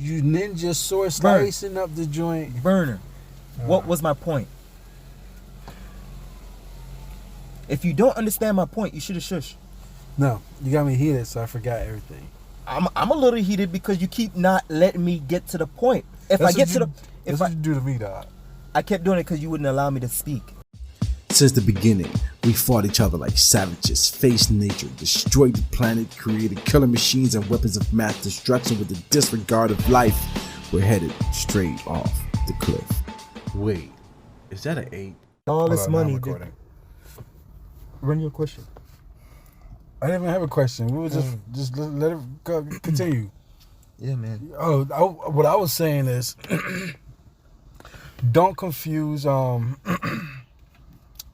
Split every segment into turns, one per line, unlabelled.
You ninja sword slicing up the joint.
Burner. What was my point? If you don't understand my point, you should have shushed.
No, you got me heated, so I forgot everything.
I'm a little heated because you keep not letting me get to the point. If I get to the...
That's what you do to me, dog.
I kept doing it because you wouldn't allow me to speak.
Since the beginning, we fought each other like savages, faced nature, destroyed the planet, created killer machines and weapons of mass destruction with the disregard of life. We're headed straight off the cliff.
Wait, is that an 8?
All this money. Run your question.
I didn't even have a question. We were just let it go, continue.
Yeah, man.
What I was saying is, don't confuse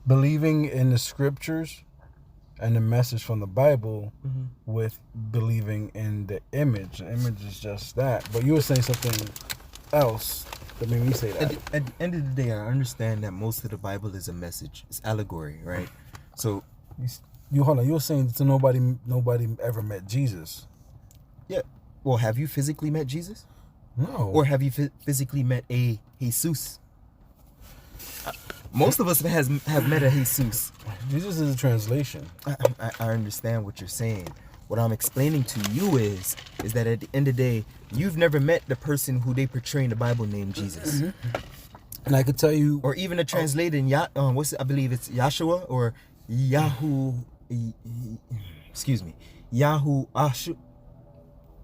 believing in the scriptures and the message from the Bible with believing in the image. The image is just that. But you were saying something else that made me say that.
At the end of the day, I understand that most of the Bible is a message. It's allegory, right? So
you hold on. You were saying that nobody ever met Jesus.
Yeah. Well, have you physically met Jesus?
No.
Or have you physically met a Jesus? Most of us have met a Jesus.
Jesus is a translation.
I understand what you're saying. What I'm explaining to you is that at the end of the day, you've never met the person who they portray in the Bible named Jesus.
And I could tell you,
or even a translated in I believe it's Yahshua or Yahu. Excuse me, Yahu Ashu.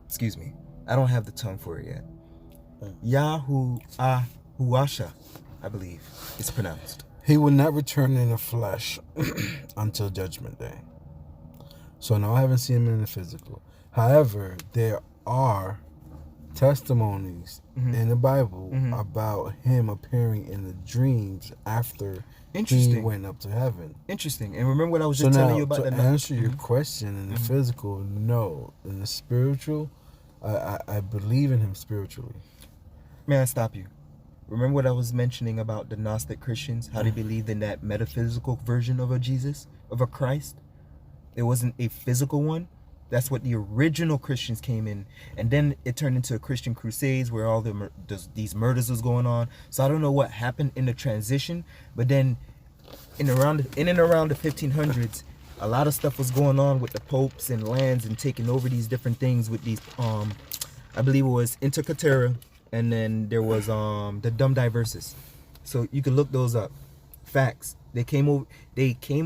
Excuse me, I don't have the tongue for it yet. Yahu Ahuasha, I believe it's pronounced.
He will not return in the flesh until Judgment Day. So no, I haven't seen him in the physical. However, there are testimonies in the Bible about him appearing in the dreams after he went up to heaven.
Interesting. And remember what I was just telling you about
that? To answer your question, in the physical, no. In the spiritual, I believe in him spiritually.
May I stop you? Remember what I was mentioning about the Gnostic Christians, how they believed in that metaphysical version of a Jesus, of a Christ? It wasn't a physical one. That's what the original Christians came in. And then it turned into a Christian crusades where all these murders was going on. So I don't know what happened in the transition, but then in and around the 1500s, a lot of stuff was going on with the popes and lands and taking over these different things with these, I believe it was Intercatera, and then there was the Dum Diversus. So you can look those up. Facts. They came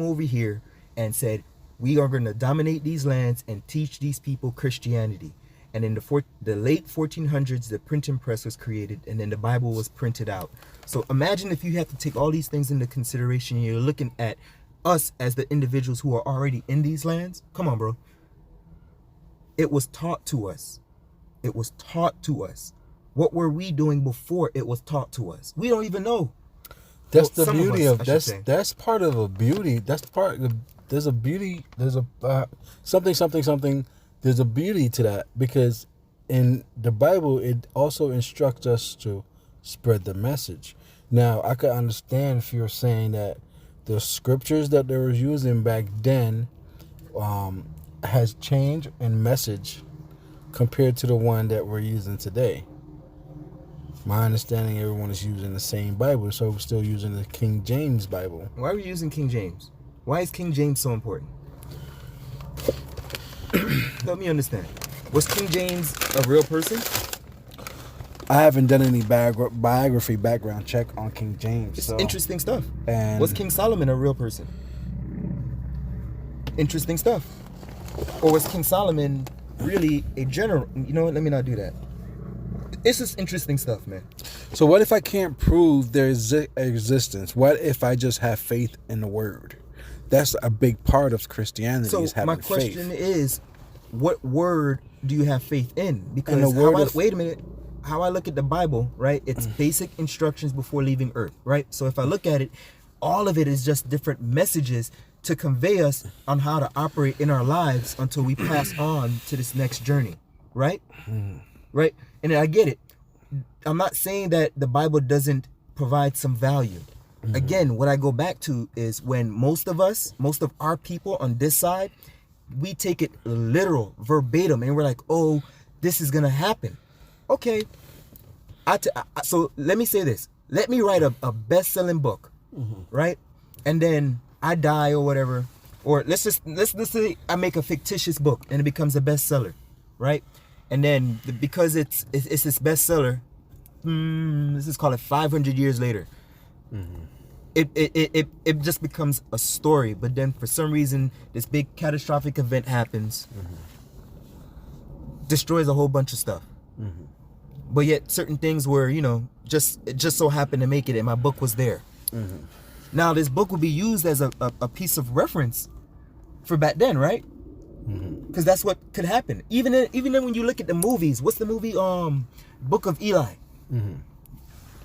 over here and said, we are going to dominate these lands and teach these people Christianity. And in the late 1400s, the printing press was created, and then the Bible was printed out. So imagine if you have to take all these things into consideration. You're looking at us as the individuals who are already in these lands. Come on, bro. It was taught to us. It was taught to us. What were we doing before it was taught to us? We don't even know.
That's the beauty of that's part of a beauty. That's part of there's a beauty. There's a something. There's a beauty to that, because in the Bible it also instructs us to spread the message. Now I could understand if you're saying that the scriptures that they were using back then has changed in message compared to the one that we're using today. My understanding, everyone is using the same Bible, so we're still using the King James Bible.
Why are we using King James? Why is King James so important? Help me understand. Was King James a real person?
I haven't done any biography background check on King James.
It's interesting stuff.
And
was King Solomon a real person? Interesting stuff. Or was King Solomon really a general? You know what? Let me not do that. It's just interesting stuff, man.
So what if I can't prove their existence? What if I just have faith in the word? That's a big part of Christianity.
So
is having
my question
faith.
is, what word do you have faith in? Because wait a minute. How I look at the Bible, right? It's basic instructions before leaving earth, right? So if I look at it, all of it is just different messages to convey us on how to operate in our lives until we pass on to this next journey, right? Right? And I get it. I'm not saying that the Bible doesn't provide some value. Again, what I go back to is when most of our people on this side, we take it literal, verbatim, and we're like, oh, this is going to happen. okay, so let me say this. Let me write a best-selling book, right? And then I die or whatever. Or let's say I make a fictitious book and it becomes a bestseller, right? And then because it's this bestseller, let's just call it 500 years later. It just becomes a story. But then for some reason, this big catastrophic event happens, destroys a whole bunch of stuff. But yet certain things were, it just so happened to make it, and my book was there. Now this book would be used as a piece of reference for back then, right? Because that's what could happen. Even then, when you look at the movies, what's the movie? Book of Eli.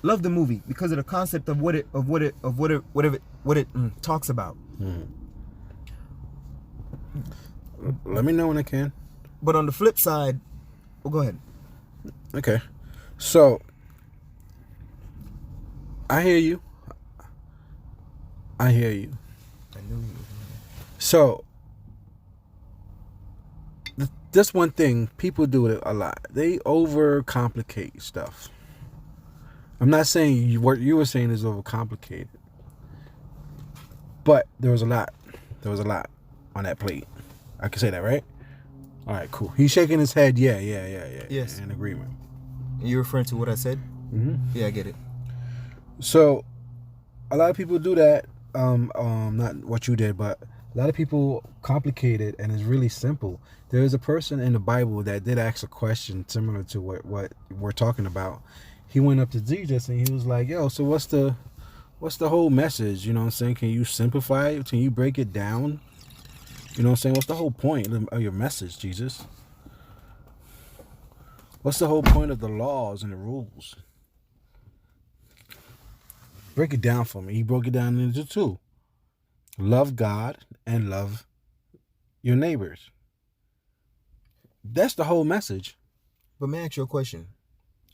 Love the movie because of the concept of what it talks about.
Let me know when I can.
But on the flip side, well, go ahead.
Okay, so I hear you. I knew you. So this one thing, people do it a lot. They overcomplicate stuff. I'm not saying what you were saying is overcomplicated, but there was a lot on that plate. I can say that, right? All right, cool. He's shaking his head. Yeah.
Yes.
In agreement.
You're referring to what I said? Yeah, I get it.
So a lot of people do that. Not what you did, but a lot of people complicate it, and it's really simple. There is a person in the Bible that did ask a question similar to what we're talking about. He went up to Jesus and he was like, "Yo, so what's the whole message? You know what I'm saying? Can you simplify it? Can you break it down? You know what I'm saying? What's the whole point of your message, Jesus? What's the whole point of the laws and the rules? Break it down for me." He broke it down into two. Love God and love your neighbors. That's the whole message.
But may I ask you a question?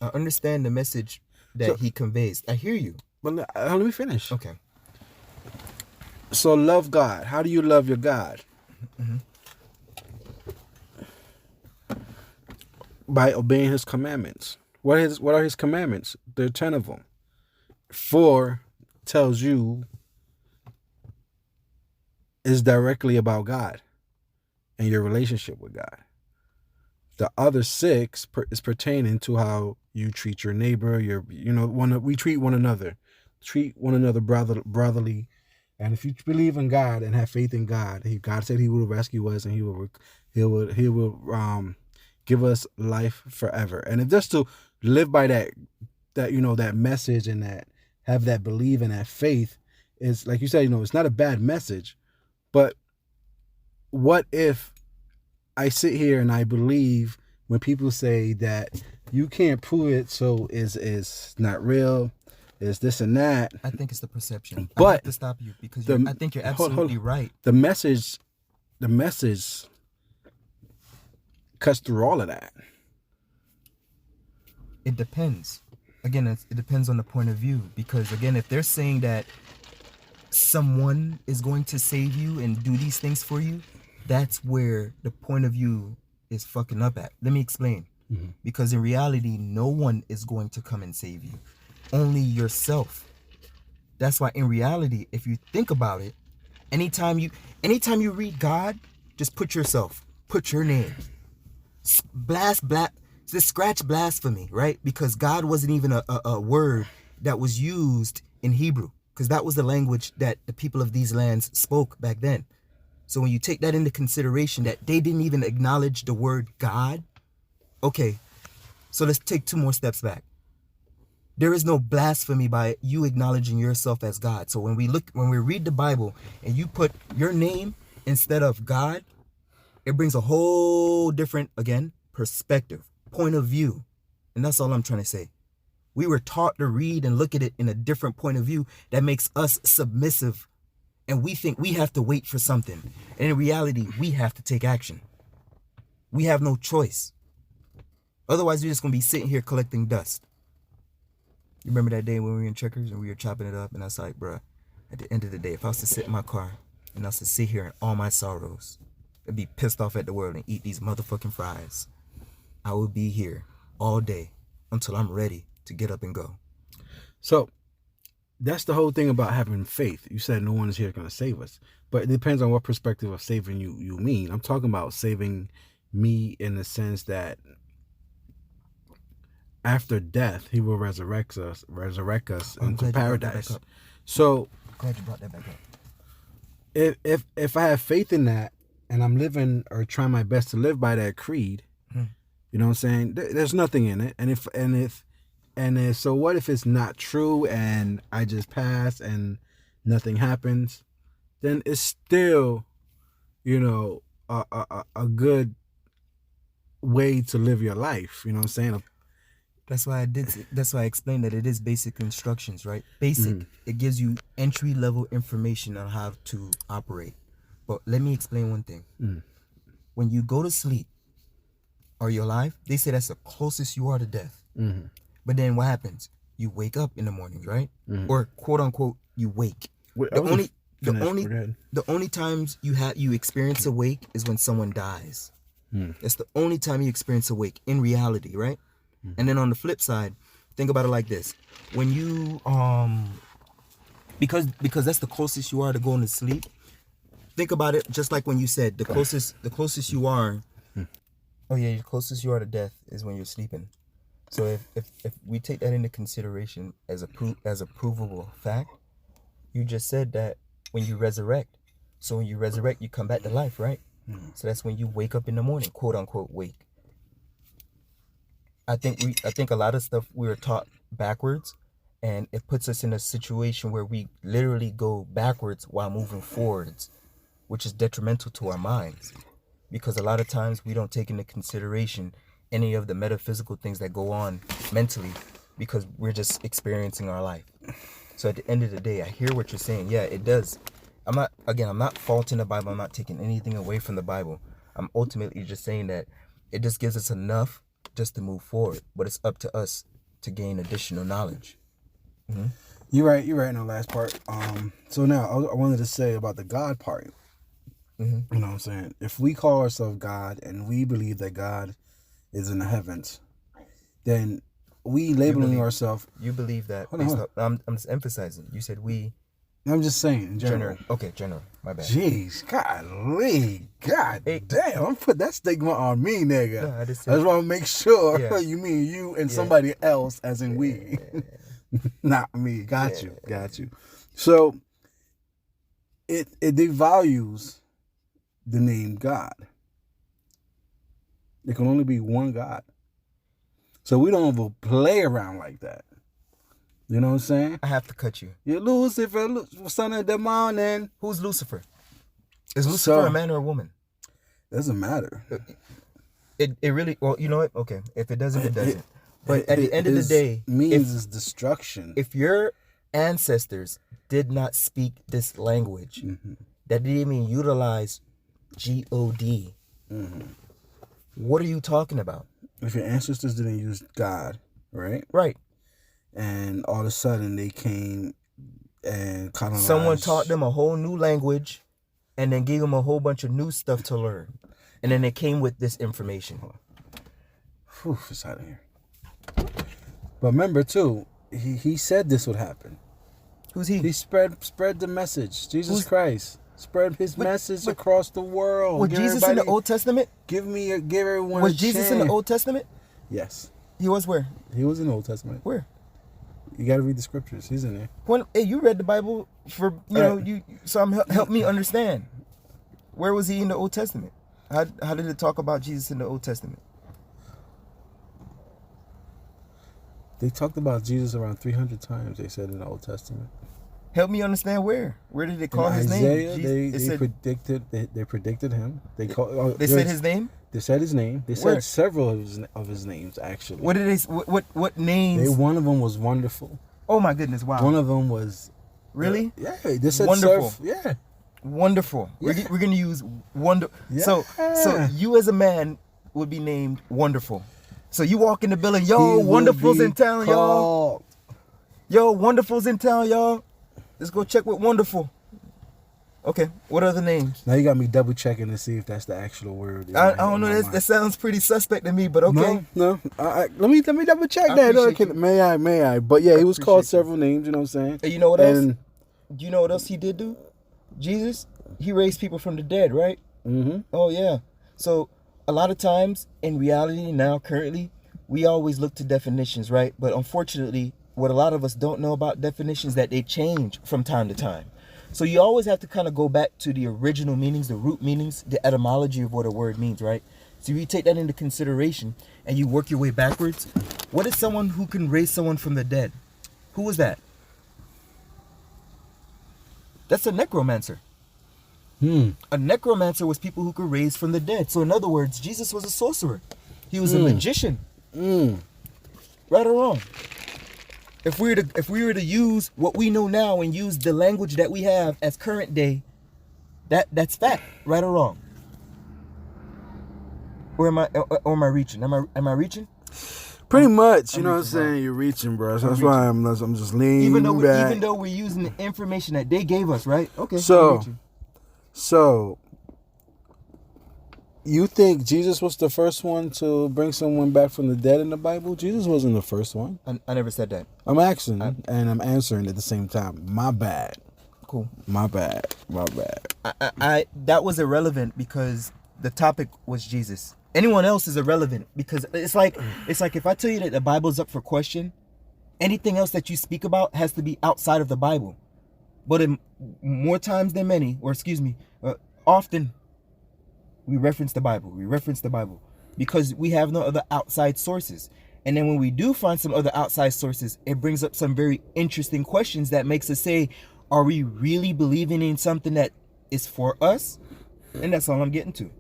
I understand the message that he conveys. I hear you.
But let me finish.
Okay.
So love God. How do you love your God? By obeying his commandments. What are his commandments? There are 10 of them. 4 tells you is directly about God and your relationship with God. The other 6 is pertaining to how you treat your neighbor. We treat one another. Treat one another brotherly. And if you believe in God and have faith in God, God said he will rescue us and he will give us life forever. And if just to live by that message and that have that belief and that faith is, like you said, it's not a bad message. But what if I sit here and I believe when people say that you can't prove it, so is not real, is this and that?
I think it's the perception.
But
I have to stop you because I think you're absolutely right.
The message cuts through all of that.
It depends. Again, it depends on the point of view. Because again, if they're saying that someone is going to save you and do these things for you, that's where the point of view is fucking up at. Let me explain. Because in reality, no one is going to come and save you. Only yourself. That's why in reality, if you think about it, anytime you read God, just put your name. Just scratch blasphemy, right? Because God wasn't even a word that was used in Hebrew, because that was the language that the people of these lands spoke back then. So when you take that into consideration, that they didn't even acknowledge the word God, okay, so let's take 2 more steps back. There is no blasphemy by you acknowledging yourself as God. So when we read the Bible and you put your name instead of God, it brings a whole different, again, perspective, point of view. And that's all I'm trying to say. We were taught to read and look at it in a different point of view that makes us submissive. And we think we have to wait for something. And in reality, we have to take action. We have no choice. Otherwise, we're just going to be sitting here collecting dust. You remember that day when we were in Checkers and we were chopping it up? And I was like, bruh, at the end of the day, if I was to sit in my car and I was to sit here in all my sorrows and be pissed off at the world and eat these motherfucking fries, I would be here all day until I'm ready to get up and go.
So that's the whole thing about having faith. You said no one is here going to save us, but it depends on what perspective of saving you mean. I'm talking about saving me in the sense that after death, he will resurrect us into paradise. So
Glad you brought that back up.
If I have faith in that and I'm living or trying my best to live by that creed, you know what I'm saying? There's nothing in it. So what if it's not true and I just pass and nothing happens? Then it's still, you know, a good way to live your life. You know what I'm saying?
That's why I explained that it is basic instructions, right? Basic. It gives you entry level information on how to operate. But let me explain one thing. When you go to sleep, are you alive? They say that's the closest you are to death. But then what happens? You wake up in the morning, right? Or quote unquote, you wake. The only times you experience a wake is when someone dies. That's the only time you experience a wake in reality, right? And then on the flip side, think about it like this: when you because that's the closest you are to going to sleep. Think about it just like when you said the closest you are. Oh yeah, the closest you are to death is when you're sleeping. So if we take that into consideration as a provable fact, you just said that when you resurrect. So when you resurrect, you come back to life, right? So that's when you wake up in the morning, quote unquote wake. I think a lot of stuff we were taught backwards, and it puts us in a situation where we literally go backwards while moving forwards, which is detrimental to our minds, because a lot of times we don't take into consideration any of the metaphysical things that go on mentally, because we're just experiencing our life. So at the end of the day, I hear what you're saying. Yeah, it does. I'm not faulting the Bible. I'm not taking anything away from the Bible. I'm ultimately just saying that it just gives us enough just to move forward, but it's up to us to gain additional knowledge.
You're right in the last part. So now I wanted to say about the God part. You know what I'm saying? If we call ourselves God and we believe that God is in the heavens, then we labeling ourselves.
You believe that? I'm just emphasizing. You said we.
I'm just saying in general.
Okay, general. My bad.
Jeez, golly, God damn! I'm put that stigma on me, nigga.
No, I
just want to make sure you mean you and somebody else, as in we, not me. Got you. So it devalues the name God. There can only be one God. So we don't ever play around like that. You know what I'm saying?
I have to cut you.
You're Lucifer, son of the morning.
Who's Lucifer? Is Lucifer a man or a woman?
Doesn't matter.
It really, well, you know what? Okay, if it doesn't, it doesn't. But at the end of the day,
means destruction.
If your ancestors did not speak this language, that didn't even utilize God, what are you talking about?
If your ancestors didn't use God, right?
Right.
And all of a sudden they came and colonized.
Someone taught them a whole new language and then gave them a whole bunch of new stuff to learn. And then they came with this information.
Whew, it's out of here. But remember too, he said this would happen.
Who's he?
He spread the message. Jesus Christ spread his message across the world.
Was Jesus in the Old Testament?
Give everyone.
Was Jesus in the Old Testament?
Yes.
He was where?
He was in the Old Testament.
Where?
You got to read the scriptures. He's in there.
Hey, you read the Bible for help me understand. Where was he in the Old Testament? How did it talk about Jesus in the Old Testament?
They talked about Jesus around 300 times. They said in the Old Testament.
Help me understand where. Where did they call his
Isaiah,
name?
They predicted him. They
said his name.
They said his name. They said several of his names actually.
What did they? What names?
One of them was Wonderful.
Oh my goodness! Wow.
One of them was.
Really?
Yeah. They said
Wonderful.
Yeah.
Wonderful.
Yeah.
We're gonna use wonder.
Yeah.
So you as a man would be named Wonderful. So you walk in the building, yo, Wonderful's in town, y'all. Yo, Wonderful's in town, y'all. Let's go check with Wonderful. Okay. What other names?
Now you got me double checking to see if that's the actual word.
I don't know. That sounds pretty suspect to me, but okay.
No. Let me double check
I
that.
appreciate you.
May I? But yeah, he was called
appreciate
several names. You know what I'm saying?
And you know what else? Do you know what else he did do? Jesus, he raised people from the dead, right?
Mm-hmm.
Oh yeah. So a lot of times in reality now, currently, we always look to definitions, right? But unfortunately, what a lot of us don't know about definitions that they change from time to time. So you always have to kind of go back to the original meanings, the root meanings, the etymology of what a word means, right? So you take that into consideration and you work your way backwards. What is someone who can raise someone from the dead? Who was that? That's a necromancer. A necromancer was people who could raise from the dead. So in other words, Jesus was a sorcerer. He was a magician. Right or wrong? If we were to use what we know now and use the language that we have as current day, that's fact. Right or wrong? Or am I reaching? Am I reaching?
Pretty much, you know what I'm saying? You're reaching, bro. So that's why I'm just leaning back.
Even though we're using the information that they gave us, right? Okay.
So, you think Jesus was the first one to bring someone back from the dead in the Bible? Jesus wasn't the first one.
I never said that.
I'm asking and I'm answering at the same time. My bad.
Cool.
My bad.
I that was irrelevant because the topic was Jesus. Anyone else is irrelevant because it's like if I tell you that the Bible's up for question, anything else that you speak about has to be outside of the Bible. But in more times than many, often we reference the Bible. Because we have no other outside sources. And then when we do find some other outside sources, it brings up some very interesting questions that makes us say, are we really believing in something that is for us? And that's all I'm getting to. You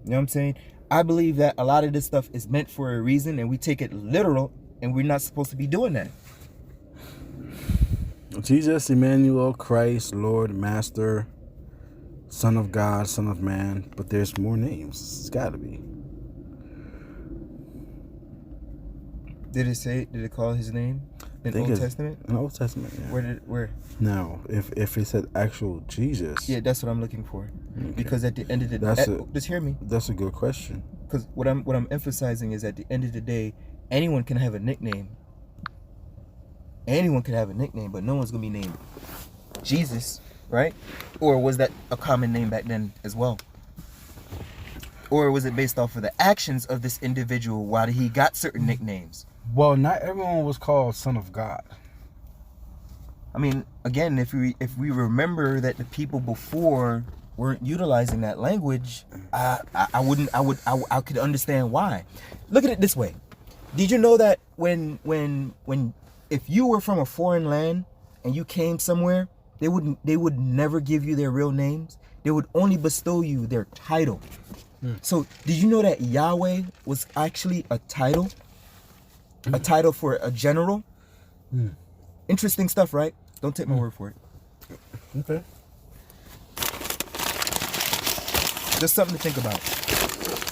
know what I'm saying? I believe that a lot of this stuff is meant for a reason and we take it literal and we're not supposed to be doing that.
Jesus, Emmanuel, Christ, Lord, Master, Son of God, Son of Man. But there's more names. It's got to be.
Did it call his name in Old Testament?
In Old Testament, yeah.
Where?
No, if it said actual Jesus.
Yeah, that's what I'm looking for. Okay. Because at the end of the day, just hear me.
That's a good question.
Because what I'm emphasizing is at the end of the day, anyone can have a nickname. Anyone could have a nickname, but no one's gonna be named Jesus, right? Or was that a common name back then as well? Or was it based off of the actions of this individual why he got certain nicknames?
Well, not everyone was called Son of God.
I mean, again, if we remember that the people before weren't utilizing that language, I could understand why. Look at it this way. Did you know that when if you were from a foreign land and you came somewhere, they would never give you their real names. They would only bestow you their title. So did you know that Yahweh was actually a title? A title for a general? Interesting stuff, right? Don't take my word for it.
Okay.
Just something to think about.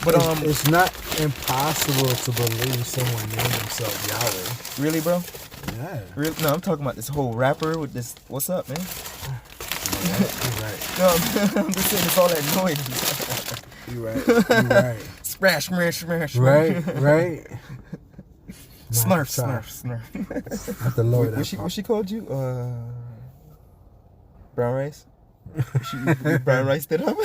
But
it's not impossible to believe someone named himself Yahweh.
Really, bro?
Yeah.
Really? No, I'm talking about this whole rapper with this. What's up, man?
You're right.
No, I'm just saying it's all that noise.
You're right.
Smash, smash, smash.
Right.
Snurf.
I have to lower that.
What she called you? Brown rice? You brown riced it up?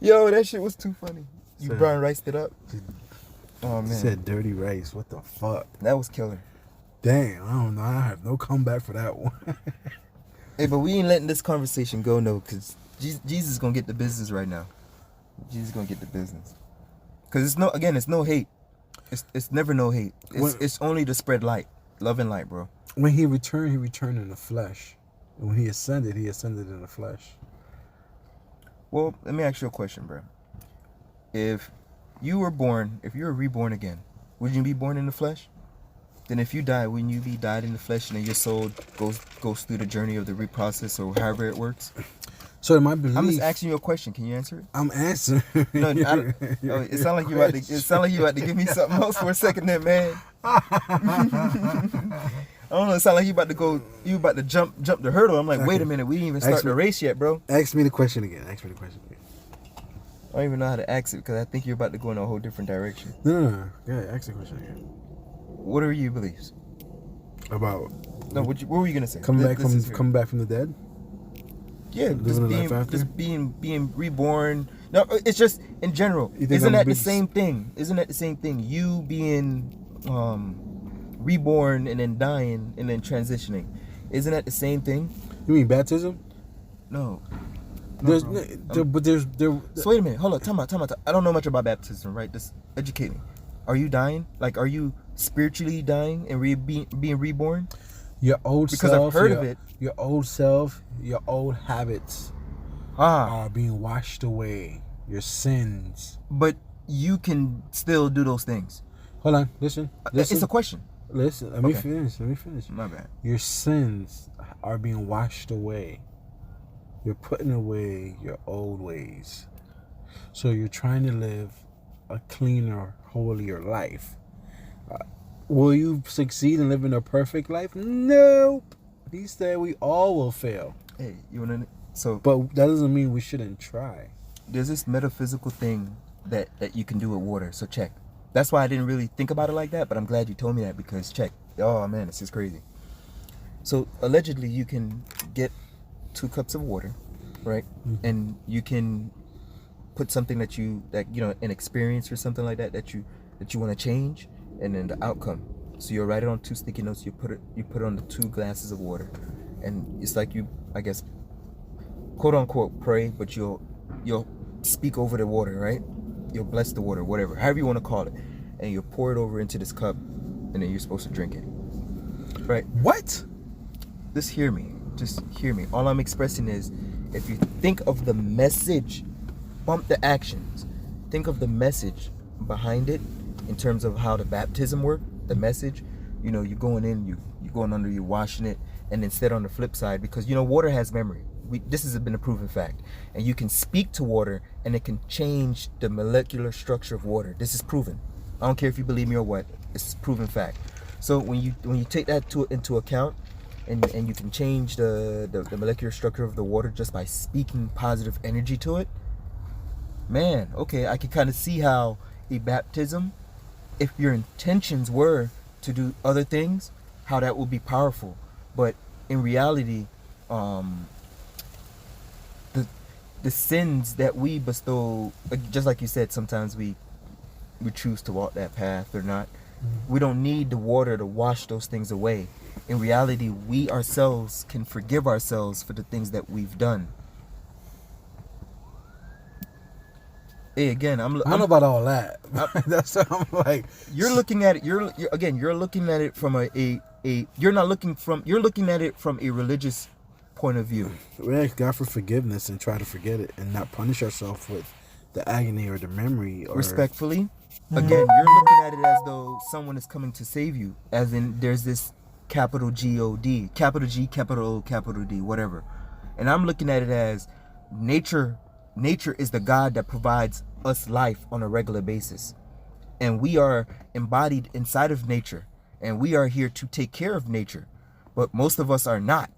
Yo, that shit was too funny. You brown riced it up? Oh, man.
Said dirty rice. What the fuck?
That was killer.
Damn, I don't know. I have no comeback for that one.
Hey, but we ain't letting this conversation go, no, because Jesus is going to get the business right now. Jesus is going to get the business. Because it's no hate. It's never no hate. It's only to spread light. Love and light, bro.
When he returned in the flesh. And when he ascended in the flesh.
Well, let me ask you a question, bro. If you were reborn again, would you be born in the flesh? Then if you die, wouldn't you be died in the flesh and then your soul goes through the journey of the reprocess or however it works?
So in my belief,
I'm just asking you a question. Can you answer it?
I'm answering.
No, it sounds like you about to give me something else for a second there, man. I don't know. It sounds like you about to go. You about to jump the hurdle. I'm like,
Okay.
wait a minute. We didn't even start the race yet, bro.
Ask me the question again.
I don't even know how to ask it because I think you're about to go in a whole different direction.
No. Yeah, ask the question again.
What are your beliefs?
About
What were you gonna say?
coming back from the dead?
Yeah, just being reborn. No, it's just in general.
You think
Isn't
I'm
that the
big-
same thing? Isn't that the same thing? You being reborn and then dying and then transitioning. Isn't that the same thing?
You mean baptism?
No.
There's
bro.
So
wait a minute. Hold on. Time out. I don't know much about baptism, right? Just educate me. Are you dying? Like, are you spiritually dying and being reborn?
your old
Because
self,
I've heard of it.
Your old self, your old habits are being washed away. Your sins.
But you can still do those things.
Hold on. Listen.
It's a question.
Listen. Let me finish.
My bad.
Your sins are being washed away. You're putting away your old ways. So you're trying to live a cleaner, holier life. Will you succeed in living a perfect life? Nope. He said we all will fail.
Hey, you wanna? So,
But that doesn't mean we shouldn't try.
there's this metaphysical thing that you can do with water. So check. That's why I didn't really think about it like that, but I'm glad you told me that because check. Oh man, this is crazy. So allegedly, you can get 2 cups of water, right?
Mm-hmm.
And you can put something that an experience or something like that that you want to change, and then the outcome. So you'll write it on 2 sticky notes. You put it on the 2 glasses of water, and it's like you, I guess, quote unquote, pray, but you'll speak over the water, right? You'll bless the water, whatever, however you want to call it, and you'll pour it over into this cup, and then you're supposed to drink it, right?
What?
Just hear me. All I'm expressing is, if you think of the message, bump the actions. Think of the message behind it in terms of how the baptism worked. The message, you're going in, you're going under, you're washing it, and instead on the flip side, because water has memory. This has been a proven fact, and you can speak to water, and it can change the molecular structure of water. This is proven. I don't care if you believe me or what. It's a proven fact. So when you take that into account, and you can change the molecular structure of the water just by speaking positive energy to it, man, okay, I can kind of see how a baptism, if your intentions were to do other things, how that will be powerful. But in reality, the sins that we bestow, just like you said, sometimes we choose to walk that path or not. We don't need the water to wash those things away. In reality, we ourselves can forgive ourselves for the things that we've done. Hey, again, I don't
know about all that. That's what I'm like.
You're looking at it. You're looking at it from you're looking at it from a religious point of view.
We ask God for forgiveness and try to forget it and not punish ourselves with the agony or the memory. Or
respectfully, again, you're looking at it as though someone is coming to save you, as in there's this capital G-O-D, capital G, capital O, capital D, whatever. And I'm looking at it as nature is the God that provides us life on a regular basis. And we are embodied inside of nature. And we are here to take care of nature. But most of us are not.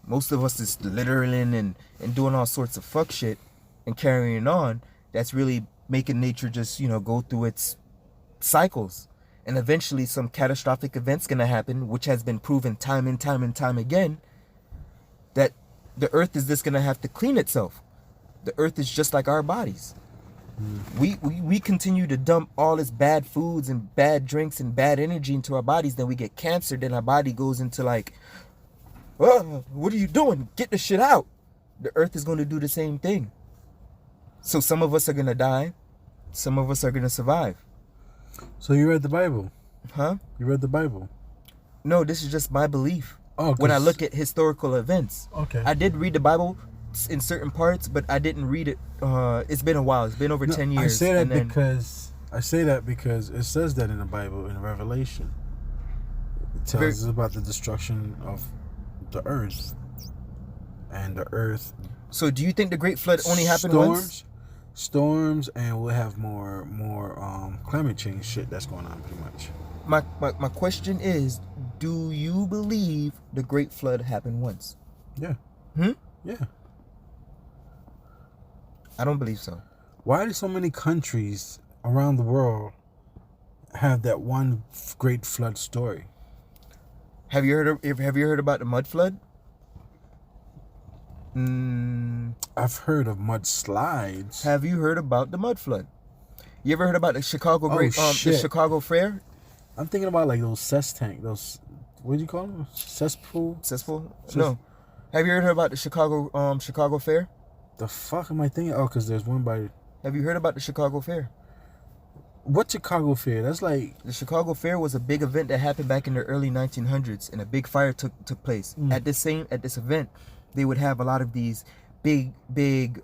Most of us is littering and doing all sorts of fuck shit and carrying on. That's really making nature just, go through its cycles. And eventually some catastrophic event's going to happen, which has been proven time and time again, that the earth is just going to have to clean itself. The earth is just like our bodies. We continue to dump all this bad foods and bad drinks and bad energy into our bodies, then we get cancer, then our body goes into like, oh, what are you doing? Get the shit out. The earth is going to do the same thing. So some of us are going to die. Some of us are going to survive.
So you read the Bible?
Huh?
You read the Bible?
No, this is just my belief.
Oh,
when I look at historical events.
Okay.
I did read the Bible in certain parts, but I didn't read it. It's been a while. It's been over 10 years.
I say that because it says that in the Bible, in Revelation. It tells us about the destruction of the earth. And the earth.
So do you think the Great Flood only happened once?
Storms, and we'll have more climate change shit that's going on pretty much.
My question is, Do you believe the Great Flood happened once?
Yeah. Yeah.
I don't believe so.
Why do so many countries around the world have that one great flood story?
Have you heard about the mud flood?
I've heard of mudslides.
Have you heard about the mud flood? You ever heard about the Chicago
Oh, shit.
the Chicago Fair?
I'm thinking about like those those, what do you call them? Cesspool?
No. Have you heard about the Chicago Fair?
The fuck am I thinking? Oh, because there's one by...
Have you heard about the Chicago Fair?
What Chicago Fair? That's like...
The Chicago Fair was a big event that happened back in the early 1900s, and a big fire took place. At this event, they would have a lot of these big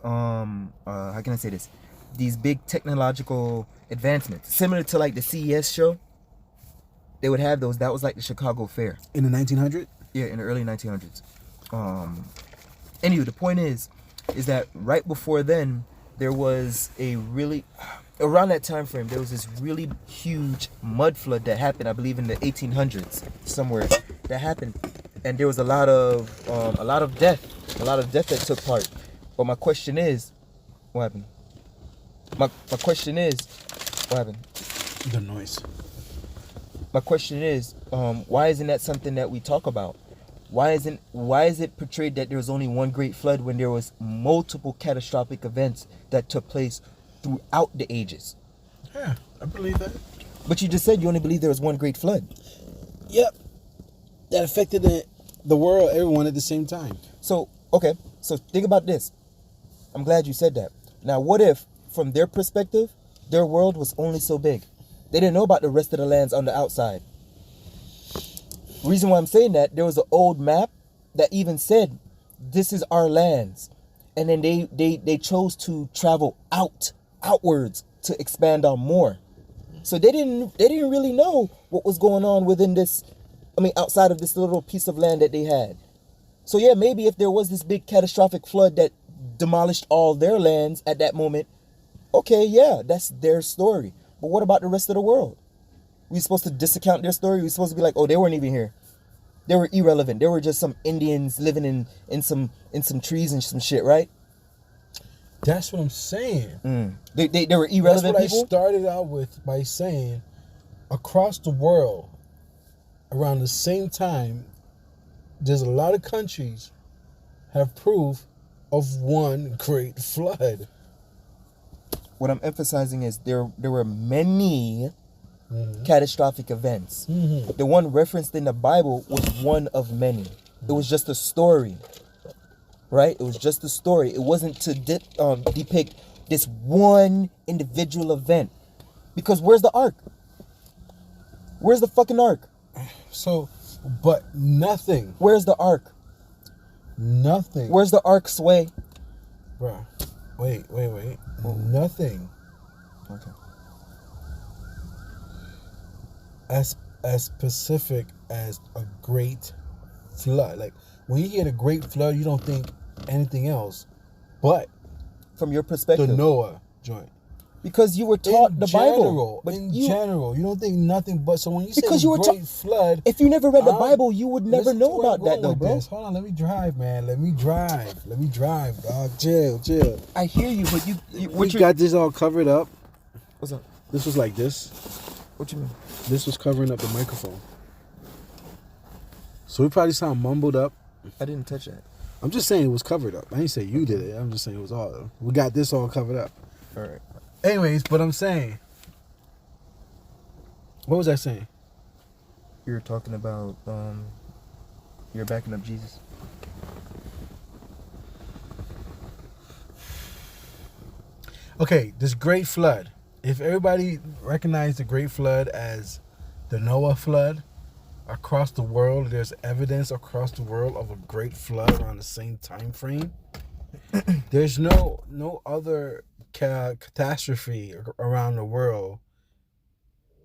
how can I say this? These big technological advancements, similar to like the CES show. They would have those. That was like the Chicago Fair
in the 1900s.
Yeah, in the early 1900s. Anyway, the point is that right before then, there was around that time frame, there was this really huge mud flood that happened, I believe in the 1800s, somewhere, that happened. And there was a lot of death that took part. But my question is, what happened? My question is, what happened?
The noise.
My question is, why isn't that something that we talk about? Why is it portrayed that there was only one great flood when there was multiple catastrophic events that took place throughout the ages?
Yeah, I believe that.
But you just said you only believe there was one great flood.
Yep. That affected the world, everyone at the same time.
So think about this. I'm glad you said that. Now, what if, from their perspective, their world was only so big? They didn't know about the rest of the lands on the outside. Reason why I'm saying that, there was an old map that even said, this is our lands. And then they chose to travel outwards to expand on more. So they didn't really know what was going on within this, outside of this little piece of land that they had. So yeah, maybe if there was this big catastrophic flood that demolished all their lands at that moment, okay, yeah, that's their story. But what about the rest of the world? We supposed to discount their story? We supposed to be like, oh, they weren't even here. They were irrelevant. They were just some Indians living in some trees and some shit, right?
That's what I'm saying.
They were irrelevant
That's what
people?
I started out with by saying, across the world, around the same time, there's a lot of countries have proof of one great flood.
What I'm emphasizing is there were many catastrophic events. The one referenced in the Bible was one of many. It was just a story, right? It was just a story. It wasn't to depict this one individual event. Because where's the ark? Where's the fucking ark?
So, but nothing.
Where's the ark?
Nothing.
Where's the ark, Sway?
Bro, wait. Nothing.
Okay.
As specific as a great flood. Like, when you hear the great flood, you don't think anything else. But
from your perspective,
the Noah joint.
Because you were taught the Bible.
But in general, you don't think nothing but. So when you say
because you were
great flood,
if you never read the Bible, you would never know about that, though, bro.
Hold on, let me drive, man. Let me drive, dog. Chill.
I hear you, but
we got this all covered up.
What's up?
This was like this.
What you mean?
This was covering up the microphone. So we probably sound mumbled up.
I didn't touch that.
I'm just saying it was covered up. I didn't say you did it. I'm just saying it was all. We got this all covered up.
All right.
Anyways, but I'm saying. What was I saying?
You were talking about you're backing up Jesus.
Okay, this great flood. If everybody recognized the great flood as the Noah flood, across the world, there's evidence across the world of a great flood around the same time frame. There's no other catastrophe around the world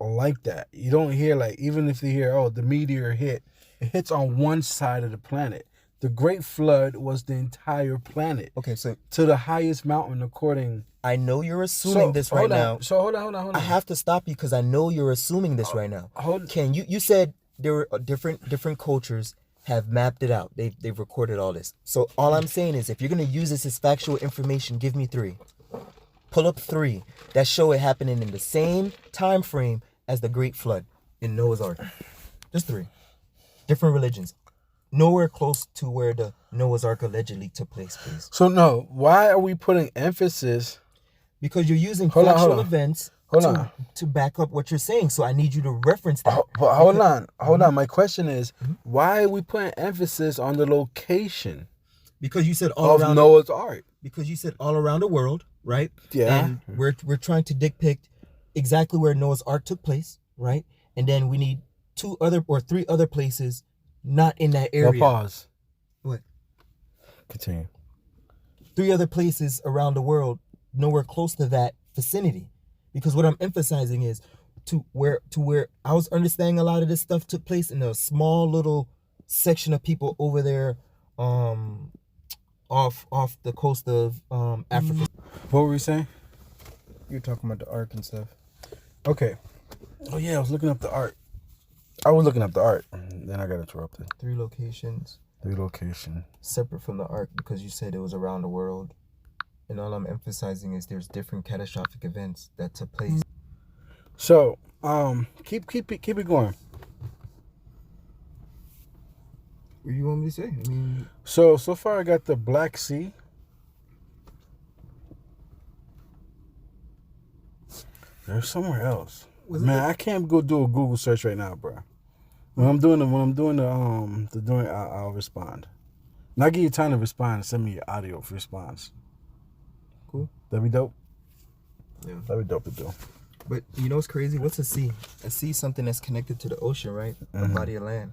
like that. You don't hear, like, even if you hear, oh, the meteor hit, it hits on one side of the planet. The Great Flood was the entire planet.
Okay, so
to the highest mountain, according.
I know you're assuming this right now.
So hold on.
I have to stop you because I know you're assuming this right now.
Hold.
Can you said there were different cultures have mapped it out. They've recorded all this. So all I'm saying is, if you're gonna use this as factual information, give me 3. Pull up 3 that show it happening in the same time frame as the Great Flood in Noah's Ark. Just 3 different religions. Nowhere close to where the Noah's Ark allegedly took place, please.
So no, why are we putting emphasis?
Because you're using factual events to back up what you're saying. So I need you to reference that.
Hold on. My question is, why are we putting emphasis on the location?
Because you said all around
Noah's Ark.
Because you said all around the world, right?
Yeah.
And we're trying to depict exactly where Noah's Ark took place, right? And then we need 2 other or 3 other places not in that area.
No, pause.
What?
Continue.
3 other places around the world, nowhere close to that vicinity. Because what I'm emphasizing is to where I was understanding a lot of this stuff took place in a small little section of people over there, off the coast of Africa.
What were we saying?
You're talking about the Ark and stuff.
Okay. Oh yeah, I was looking up the art. Then I got interrupted.
3 locations.
3 locations.
Separate from the Ark, because you said it was around the world. And all I'm emphasizing is there's different catastrophic events that took place.
So, keep it going.
What do you want me to say? I mean,
so far I got the Black Sea. There's somewhere else. Man, I can't go do a Google search right now, bro. When I'm doing I'll respond. And I'll give you time to respond and send me your audio for response.
Cool.
That'd be dope.
Yeah.
That'd be dope to do.
But you know what's crazy? What's a sea? A sea is something that's connected to the ocean, right? A body of land.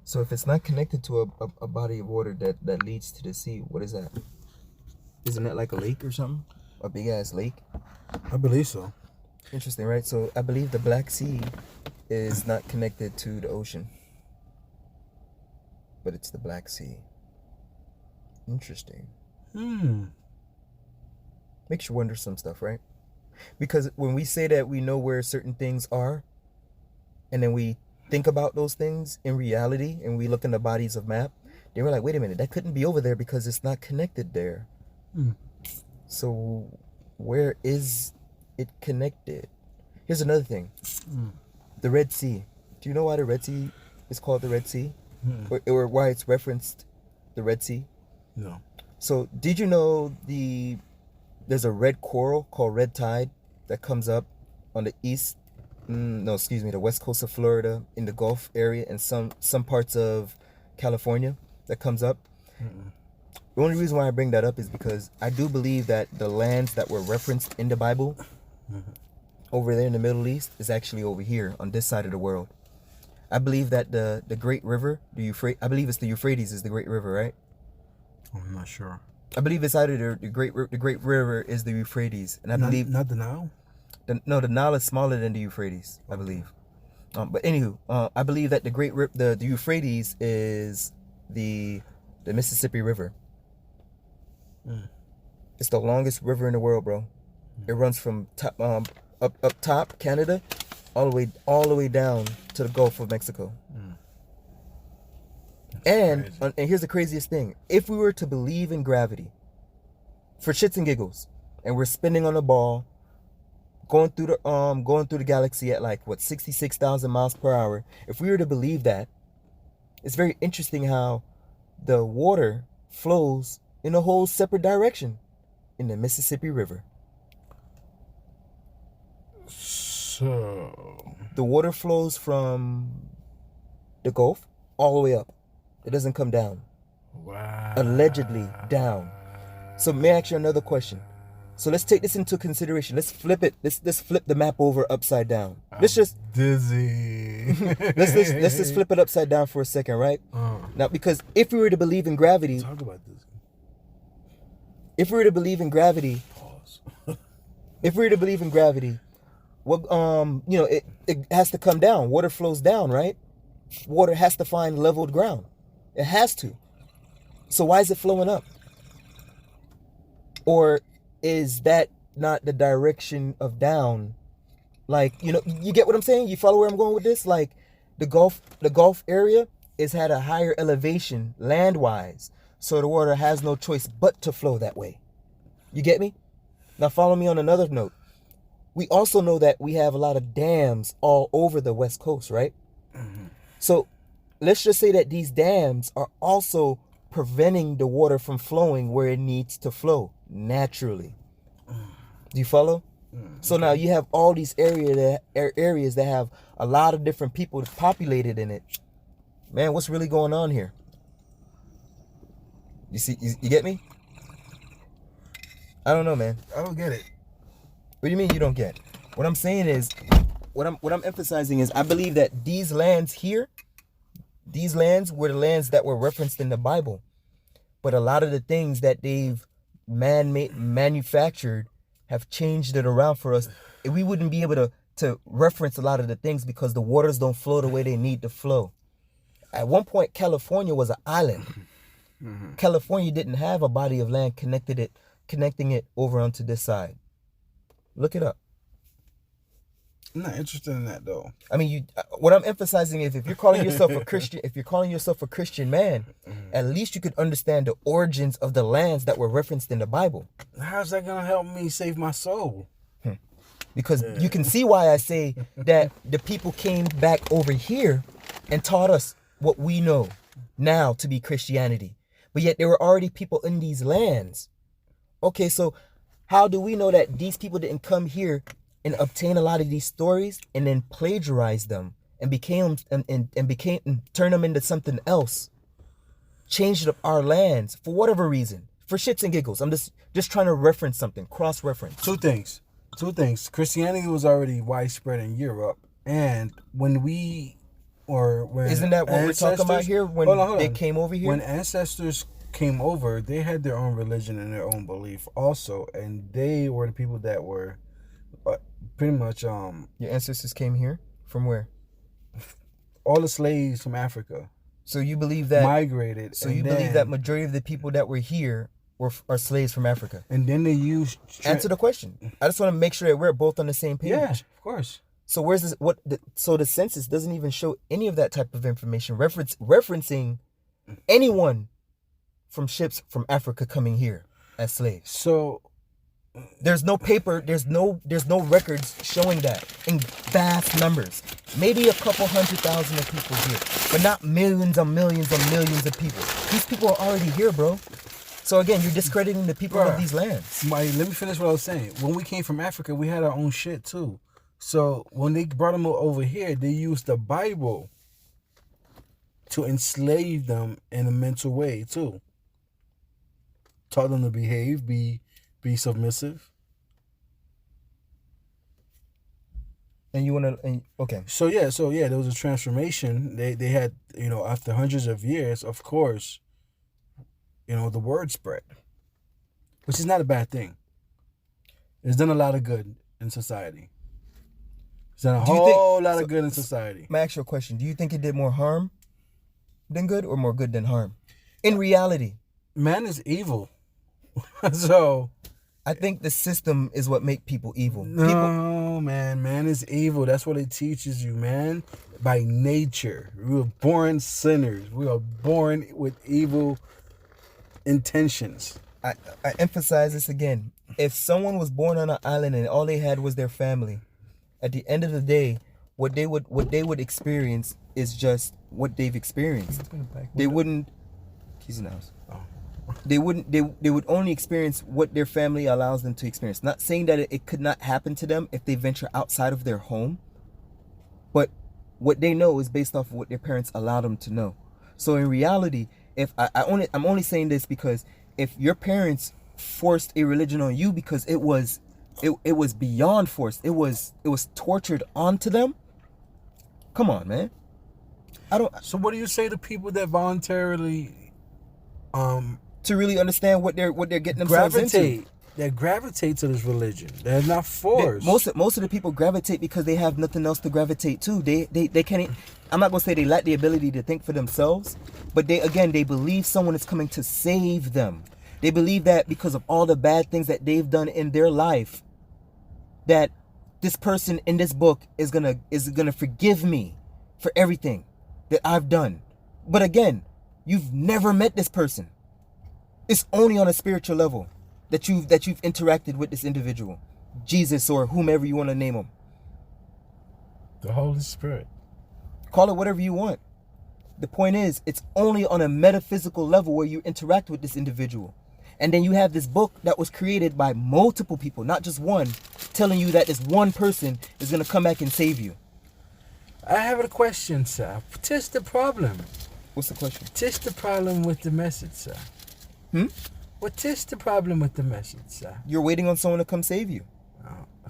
So if it's not connected to a body of water that leads to the sea, what is that? Isn't that like a lake or something? A big ass lake?
I believe so.
Interesting, right? So I believe the Black Sea is not connected to the ocean. But it's the Black Sea. Interesting. Makes you wonder some stuff, right? Because when we say that we know where certain things are, and then we think about those things in reality, and we look in the bodies of map, then we're like, wait a minute, that couldn't be over there because it's not connected there. So where is it connected? Here's another thing. The Red Sea. Do you know why the Red Sea is called the Red Sea? Or why it's referenced the Red Sea?
No.
So did you know there's a red coral called red tide that comes up on the the west coast of Florida, in the Gulf area, and some parts of California that comes up? The only reason why I bring that up is because I do believe that the lands that were referenced in the Bible over there in the Middle East is actually over here on this side of the world. I believe that the Great River, I believe it's the Euphrates is the Great River, right?
I'm not sure.
I believe it's either the Great River is the Euphrates, and I believe
not the Nile.
The Nile is smaller than the Euphrates, I believe. But anywho, I believe that the Euphrates is the Mississippi River. It's the longest river in the world, bro. It runs from up top Canada, all the way down to the Gulf of Mexico. And here's the craziest thing: if we were to believe in gravity, for shits and giggles, and we're spinning on a ball, going through the galaxy at like 66,000 miles per hour. If we were to believe that, it's very interesting how the water flows in a whole separate direction in the Mississippi River.
So
the water flows from the Gulf all the way up. It doesn't come down.
Wow.
Allegedly down. So may I ask you another question? So let's take this into consideration. Let's flip it. Let's flip the map over upside down. Let's just
dizzy.
let's just flip it upside down for a second, right? Now, because if we were to believe in gravity,
talk about this.
If we were to believe in gravity,
pause.
If we were to believe in gravity, what it has to come down. Water flows down, right? Water has to find leveled ground. It has to. So why is it flowing up? Or is that not the direction of down? Like, you get what I'm saying? You follow where I'm going with this? Like, The Gulf area is had a higher elevation land-wise, so the water has no choice but to flow that way. You get me? Now follow me on another note. We also know that we have a lot of dams all over the West Coast, right? Mm-hmm. So let's just say that these dams are also preventing the water from flowing where it needs to flow naturally. Do you follow? So now you have all these areas that have a lot of different people populated in it. Man, what's really going on here? You see, you get me? I don't know, man.
I don't get it.
What do you mean you don't get? What I'm saying is, what I'm emphasizing is, I believe that these lands here, these lands were the lands that were referenced in the Bible, but a lot of the things that they've manufactured have changed it around for us. We wouldn't be able to reference a lot of the things because the waters don't flow the way they need to flow. At one point, California was an island. Mm-hmm. California didn't have a body of land connecting it over onto this side. Look it up.
I'm not interested in that though.
I mean, what I'm emphasizing is, if you're calling yourself a Christian, man, at least you could understand the origins of the lands that were referenced in the Bible.
How's that gonna help me save my soul?
Because you can see why I say that the people came back over here and taught us what we know now to be Christianity. But yet there were already people in these lands. Okay, so how do we know that these people didn't come here and obtain a lot of these stories and then plagiarize them and turn them into something else? Changed up our lands for whatever reason. For shits and giggles. I'm just trying to reference something, cross-reference.
Two things. Christianity was already widespread in Europe, and when
isn't that what we're talking about here? When they came over here?
When ancestors came over, they had their own religion and their own belief also, and they were the people that were pretty much
Your ancestors came here? From where?
All the slaves from Africa.
So you believe that
migrated.
So you believe that majority of the people that were here are slaves from Africa?
And then they used
answer the question. I just want to make sure that we're both on the same page.
Yeah, of course.
So where's this? So the census doesn't even show any of that type of information referencing anyone from ships from Africa coming here as slaves.
So
there's no paper, there's no records showing that in vast numbers. Maybe a couple 100,000 of people here, but not millions and millions and millions of people. These people are already here, bro. So again, you're discrediting the people of these lands.
Let me finish what I was saying. When we came from Africa, we had our own shit too. So when they brought them over here, they used the Bible to enslave them in a mental way too. Taught them to behave, be submissive.
And you want to, okay.
So yeah, there was a transformation. They had, after hundreds of years, of course, the word spread, which is not a bad thing. It's done a lot of good in society. It's done a whole lot of good in society.
Let me ask you a question. Do you think it did more harm than good or more good than harm? In reality.
Man is evil. So
I think the system is what make people evil.
No, man is evil. That's what it teaches you, man. By nature. We were born sinners. We are born with evil intentions.
I emphasize this again. If someone was born on an island and all they had was their family, at the end of the day, what they would experience is just what they've experienced. They wouldn't. He's in the house. Oh. They would only experience what their family allows them to experience. Not saying that it could not happen to them if they venture outside of their home, but what they know is based off of what their parents allow them to know. So in reality, if I'm only saying this because if your parents forced a religion on you because it was beyond forced, it was tortured onto them. Come on, man.
So what do you say to people that voluntarily
to really understand what they're getting themselves into?
They gravitate to this religion. They're not forced.
Most of the people gravitate because they have nothing else to gravitate to. They can't. I'm not gonna say they lack the ability to think for themselves, but they believe someone is coming to save them. They believe that because of all the bad things that they've done in their life, that this person in this book is gonna forgive me. for everything that I've done. But again, you've never met this person. It's only on a spiritual level that you've interacted with this individual, Jesus or whomever you want to name him.
The Holy Spirit.
Call it whatever you want. The point is, it's only on a metaphysical level where you interact with this individual. And then you have this book that was created by multiple people, not just one, telling you that this one person is going to come back and save you.
I have a question, sir. What is the problem?
What's the question?
What is the problem with the message, sir? What is the problem with the message, sir?
You're waiting on someone to come save you.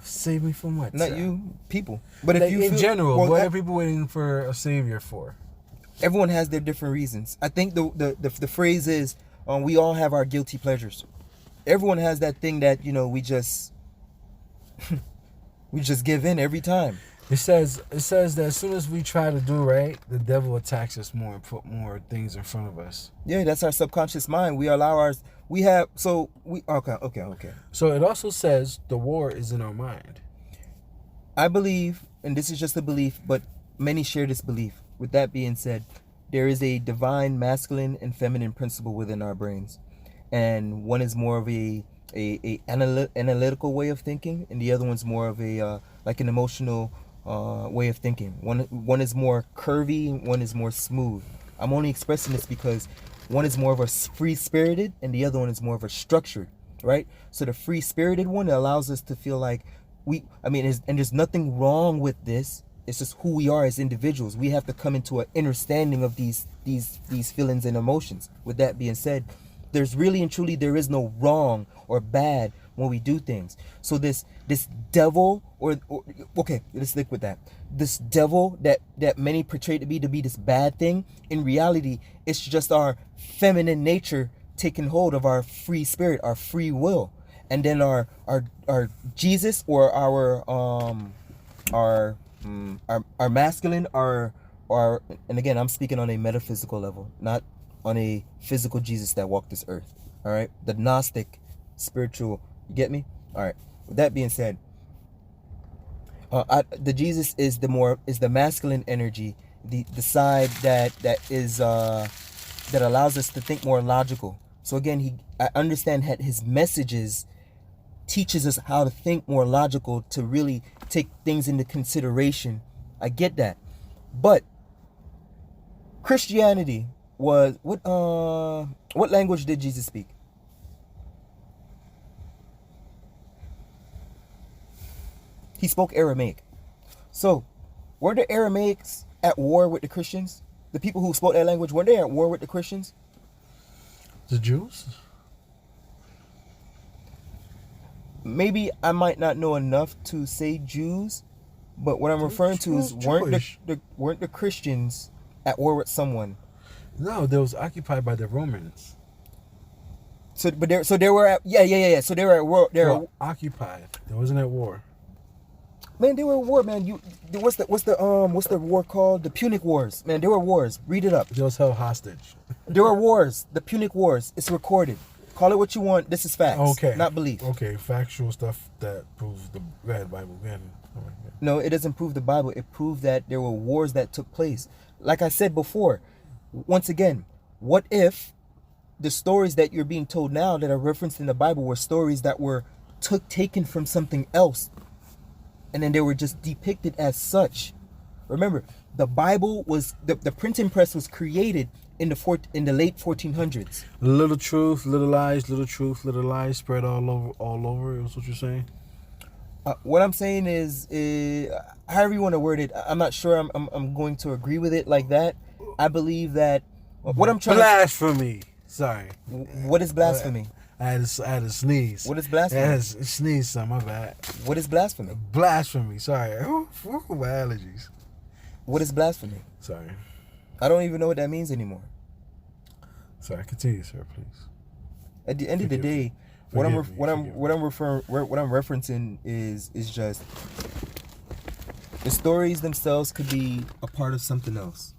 Save me from what,
Not
sir?
you, people. But
Like,
if you
in
feel,
general,
well,
what are people waiting for a savior for?
everyone has their different reasons. I think the phrase is, we all have our guilty pleasures. Everyone has that thing that, we just give in every time.
It says that as soon as we try to do right, the devil attacks us more and put more things in front of us.
Yeah, that's our subconscious mind. We allow ours. Okay.
So it also says the war is in our mind.
I believe, and this is just a belief, but many share this belief. With that being said, there is a divine masculine and feminine principle within our brains. And one is more of a analytical way of thinking, and the other one's more of a like an emotional way of thinking. One is more curvy, one is more smooth. I'm only expressing this because one is more of a free-spirited and the other one is more of a structured, right? So the free-spirited one allows us to feel like there's nothing wrong with this. It's just who we are as individuals. We have to come into an understanding of these feelings and emotions. With that being said, there's really and truly, there is no wrong or bad when we do things. So this devil, or okay, let's stick with that. This devil that many portray to be this bad thing, in reality, it's just our feminine nature taking hold of our free spirit, our free will. And then our Jesus, or our masculine, and again, I'm speaking on a metaphysical level, not on a physical Jesus that walked this earth. All right, the Gnostic spiritual. You get me? All right. With that being said, the Jesus is the masculine energy, the side that allows us to think more logical. So again, I understand that his messages teaches us how to think more logical, to really take things into consideration. I get that. But Christianity was what language did Jesus speak? He spoke Aramaic. So, were the Aramaics at war with the Christians? The people who spoke that language, were they at war with the Christians?
The Jews?
Maybe I might not know enough to say Jews, but what I'm referring to is weren't the Christians at war with someone?
No, they was occupied by the Romans.
So they were at So they were at war. They were
occupied. They wasn't at war.
Man, they were at war, man. What's the war called? The Punic Wars. Man, there were wars. Read it up.
They was held hostage.
There were wars. The Punic Wars. It's recorded. Call it what you want. This is facts.
Okay.
Not belief.
Okay, factual stuff that proves the Bible. Go ahead.
No, it doesn't prove the Bible. It proved that there were wars that took place. Like I said before, once again, what if the stories that you're being told now that are referenced in the Bible were stories that were taken from something else, and then they were just depicted as such? Remember, the Bible was the printing press was created in the late 1400s.
Little truth, little lies, little truth, little lies spread all over. Is what you're saying?
What I'm saying is, however you want to word it, I'm not sure I'm going to agree with it like that. I believe that what I'm trying
blasphemy. Sorry.
What is blasphemy?
I had a sneeze.
What is blasphemy?
I had a sneeze, son. My bad.
What is blasphemy?
Blasphemy. Sorry. My allergies.
What is blasphemy?
Sorry.
I don't even know what that means anymore.
Sorry. Continue, sir, please.
At the end of the day, what I'm referencing is just the stories themselves could be a part of something else.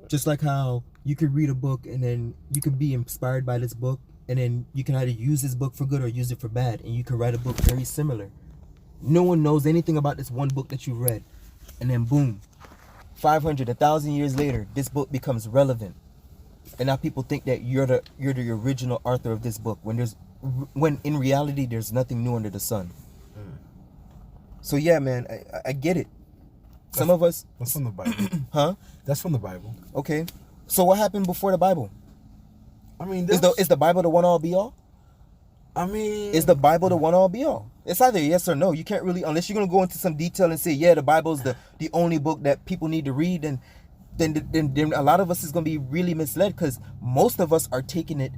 Just like how you could read a book and then you could be inspired by this book, and then you can either use this book for good or use it for bad, and you can write a book very similar. No one knows anything about this one book that you read, and then boom, 500, 1,000 years later, this book becomes relevant, and now people think that you're the original author of this book, when in reality there's nothing new under the sun. So yeah, man, I get it. Some of us.
That's from the Bible.
Huh?
That's from the Bible.
Okay. So what happened before the Bible?
I mean,
is the Bible the one all be all?
I mean,
is the Bible the one all be all? It's either yes or no. You can't really, unless you're gonna go into some detail and say, yeah, the Bible's the only book that people need to read, and then a lot of us is gonna be really misled, because most of us are taking it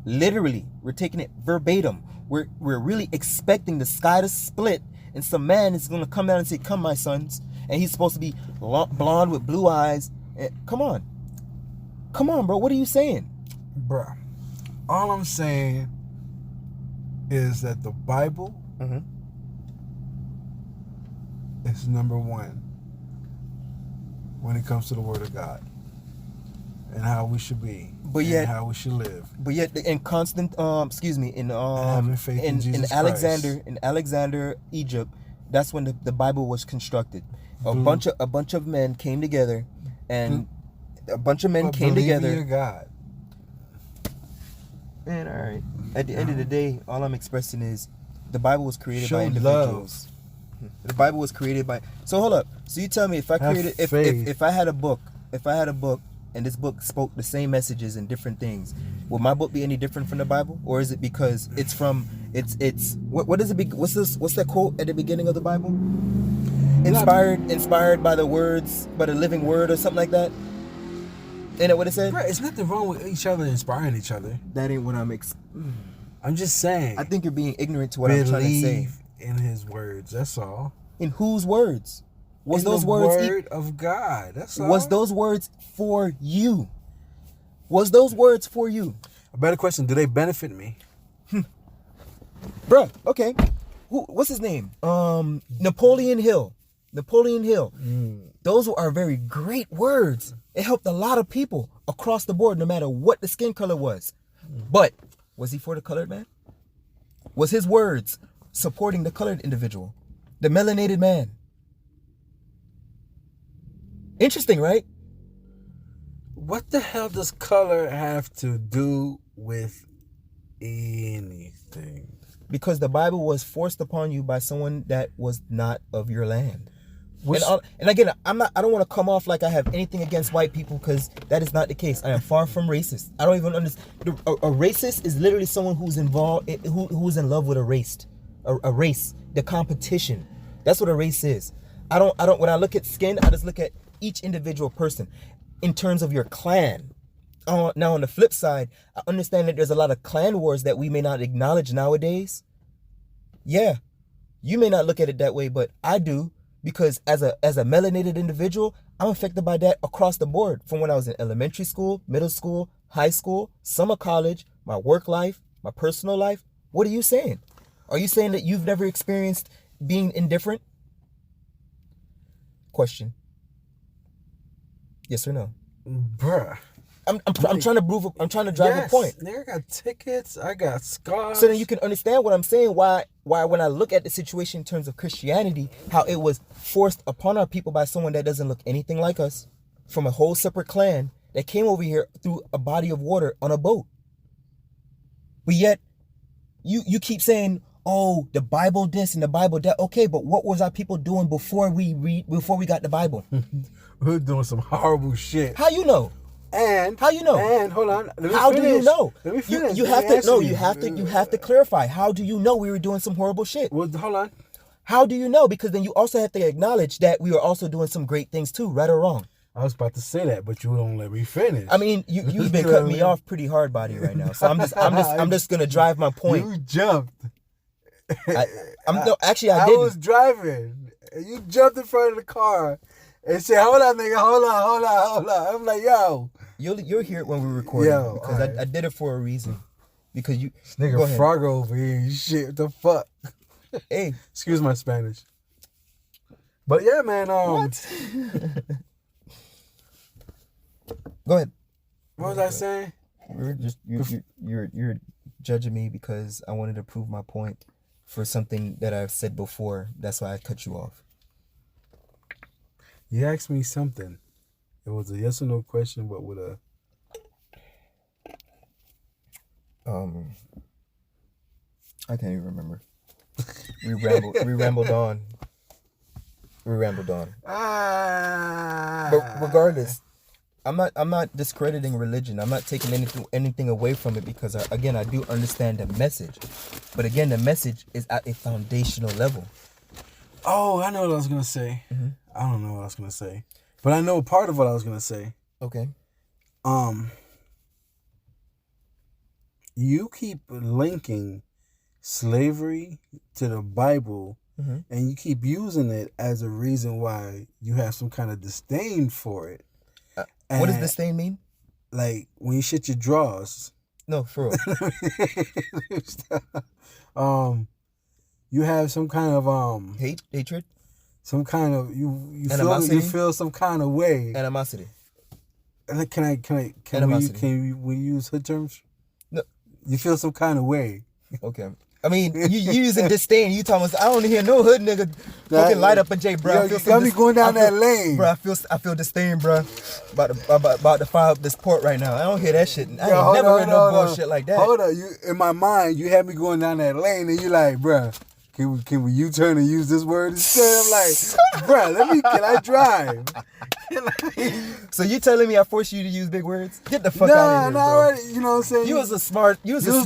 literally. We're taking it verbatim. We're really expecting the sky to split and some man is gonna come down and say, "Come, my sons," and he's supposed to be blonde with blue eyes. Come on, bro. What are you saying,
bruh? All I'm saying is that the Bible is number one when it comes to the Word of God and how we should be, and how we should live.
But yet, in constant,
having faith in Jesus Christ.
In Alexander, Egypt, that's when the Bible was constructed. A bunch of men came together, and
Believing in God.
Man, all right. At the end of the day, all I'm expressing is the Bible was created by individuals.
Love.
The Bible was created by. So hold up. So you tell me, if I created, if I had a book, and this book spoke the same messages and different things, would my book be any different from the Bible, or is it because it's from what is it? What's that quote at the beginning of the Bible? Inspired by the words, by the living word, or something like that. Ain't that what it said?
Right, it's nothing wrong with each other inspiring each other.
That ain't what I'm
just saying.
I think you're being ignorant to what I'm trying to say.
In his words, that's all.
In whose words? Was
in
those
the
words
word of God? That's all.
Was those words for you? Was those words for you?
A better question: do they benefit me?
Bruh, okay. What's his name? Napoleon Hill. Those are very great words. It helped a lot of people across the board, no matter what the skin color was. But was he for the colored man? Was his words supporting the colored individual, the melanated man? Interesting, right?
What the hell does color have to do with anything?
Because the Bible was forced upon you by someone that was not of your land. And again, I don't want to come off like I have anything against white people, because that is not the case. I am far from racist. I don't even understand. A racist is literally someone who's involved, who's in love with a race, the competition. That's what a race is. I don't. When I look at skin, I just look at each individual person in terms of your clan. Now on the flip side, I understand that there's a lot of clan wars that we may not acknowledge nowadays. Yeah, you may not look at it that way, but I do. Because as a melanated individual, I'm affected by that across the board. From when I was in elementary school, middle school, high school, summer college, my work life, my personal life. What are you saying? Are you saying that you've never experienced being indifferent? Question. Yes or no?
Bruh.
I'm trying to drive a point.
I got tickets. I got scars.
So then you can understand what I'm saying. Why when I look at the situation in terms of Christianity, how it was forced upon our people by someone that doesn't look anything like us, from a whole separate clan that came over here through a body of water on a boat. But yet, you keep saying, oh, the Bible this and the Bible that. Okay, but what was our people doing before we got the Bible?
We're doing some horrible shit.
How you know?
And
how you know?
And hold on.
How do you know?
Let me finish.
You have to clarify. How do you know we were doing some horrible shit?
Well, hold on.
How do you know? Because then you also have to acknowledge that we were also doing some great things too, right or wrong.
I was about to say that, but you don't let me finish.
I mean, you've been cutting me off pretty hard, body, right now. So I'm just gonna drive my point.
You jumped.
I didn't.
I was driving. You jumped in front of the car and said, "Hold on, nigga, hold on." I'm like, yo.
You'll hear it when we record it, because right. I did it for a reason. Because you
this nigga Frog over here, you shit, what the fuck?
Hey,
excuse my Spanish. But yeah, man.
What? Go ahead.
What was I saying?
You're judging me because I wanted to prove my point for something that I've said before. That's why I cut you off.
You asked me something. It was a yes or no question, but with a
I can't even remember. We rambled on. But regardless, I'm not discrediting religion. I'm not taking anything away from it because I do understand the message. But again, the message is at a foundational level.
Oh, I know what I was gonna say.
Mm-hmm.
I don't know what I was gonna say, but I know part of what I was gonna say.
Okay.
You keep linking slavery to the Bible,
Mm-hmm.
and you keep using it as a reason why you have some kind of disdain for it.
What does disdain mean?
Like when you shit your drawers.
No, for real.
You have some kind of
Hatred,
some kind of you
animosity?
feel some kind of way.
animosity.
Can
Animosity.
we use hood terms?
No.
You feel some kind of way.
Okay. I mean, you using disdain. You talking about, I don't hear no hood nigga fucking light up a J, bro.
Yo, you got me going down that lane.
Bro, I feel disdain, bro. About to fire up this port right now. I don't hear that shit. I ain't never heard no bullshit like that.
Hold on. You, in my mind, you had me going down that lane and you like, bro, can we U-turn and use this word instead? I'm like, bro, can I drive?
So you telling me I forced you to use big words? Get the fuck out of here, bro.
You know what I'm saying?
You was a smart dude.
You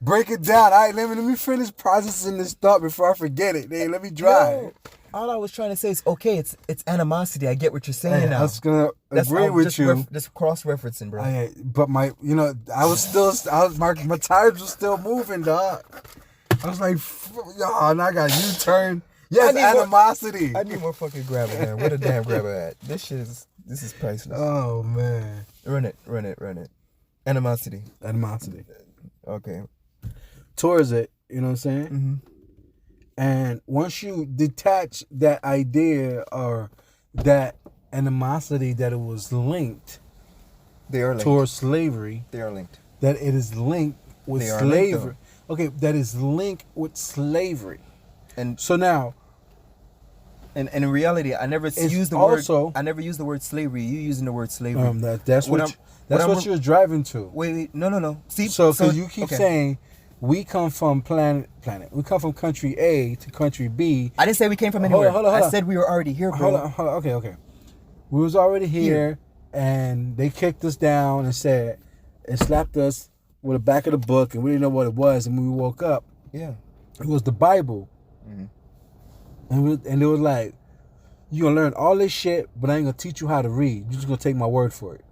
break it down. All right, let me finish processing this thought before I forget it. Hey, let me drive.
No, all I was trying to say is, okay, it's animosity. I get what you're saying now.
I was gonna agree with you.
Just cross-referencing, bro.
But my tires were still moving, dog. I was like, and I got U-turn. Yes, animosity.
I need more fucking grabber, man. Where the damn grabber at? This is priceless.
Oh man.
Run it. Animosity.
Okay. Towards it, you know what I'm saying?
Mm-hmm.
And once you detach that idea or that animosity that it was linked, towards slavery.
They are linked.
That it is linked with slavery. Okay, that is linked with slavery. And so now,
and in reality, I never used the word slavery. You using the word slavery.
That's what you're driving to.
Wait, no. See,
so you keep saying we come from planet. We come from country A to country B.
I didn't say we came from anywhere. Hold on. I said we were already here, bro.
Hold on. Okay. We was already here, and they kicked us down and slapped us with the back of the book, and we didn't know what it was. And when we woke up, it was the Bible. Mm-hmm. And it was like, you're going to learn all this shit, but I ain't going to teach you how to read. You're just going to take my word for it.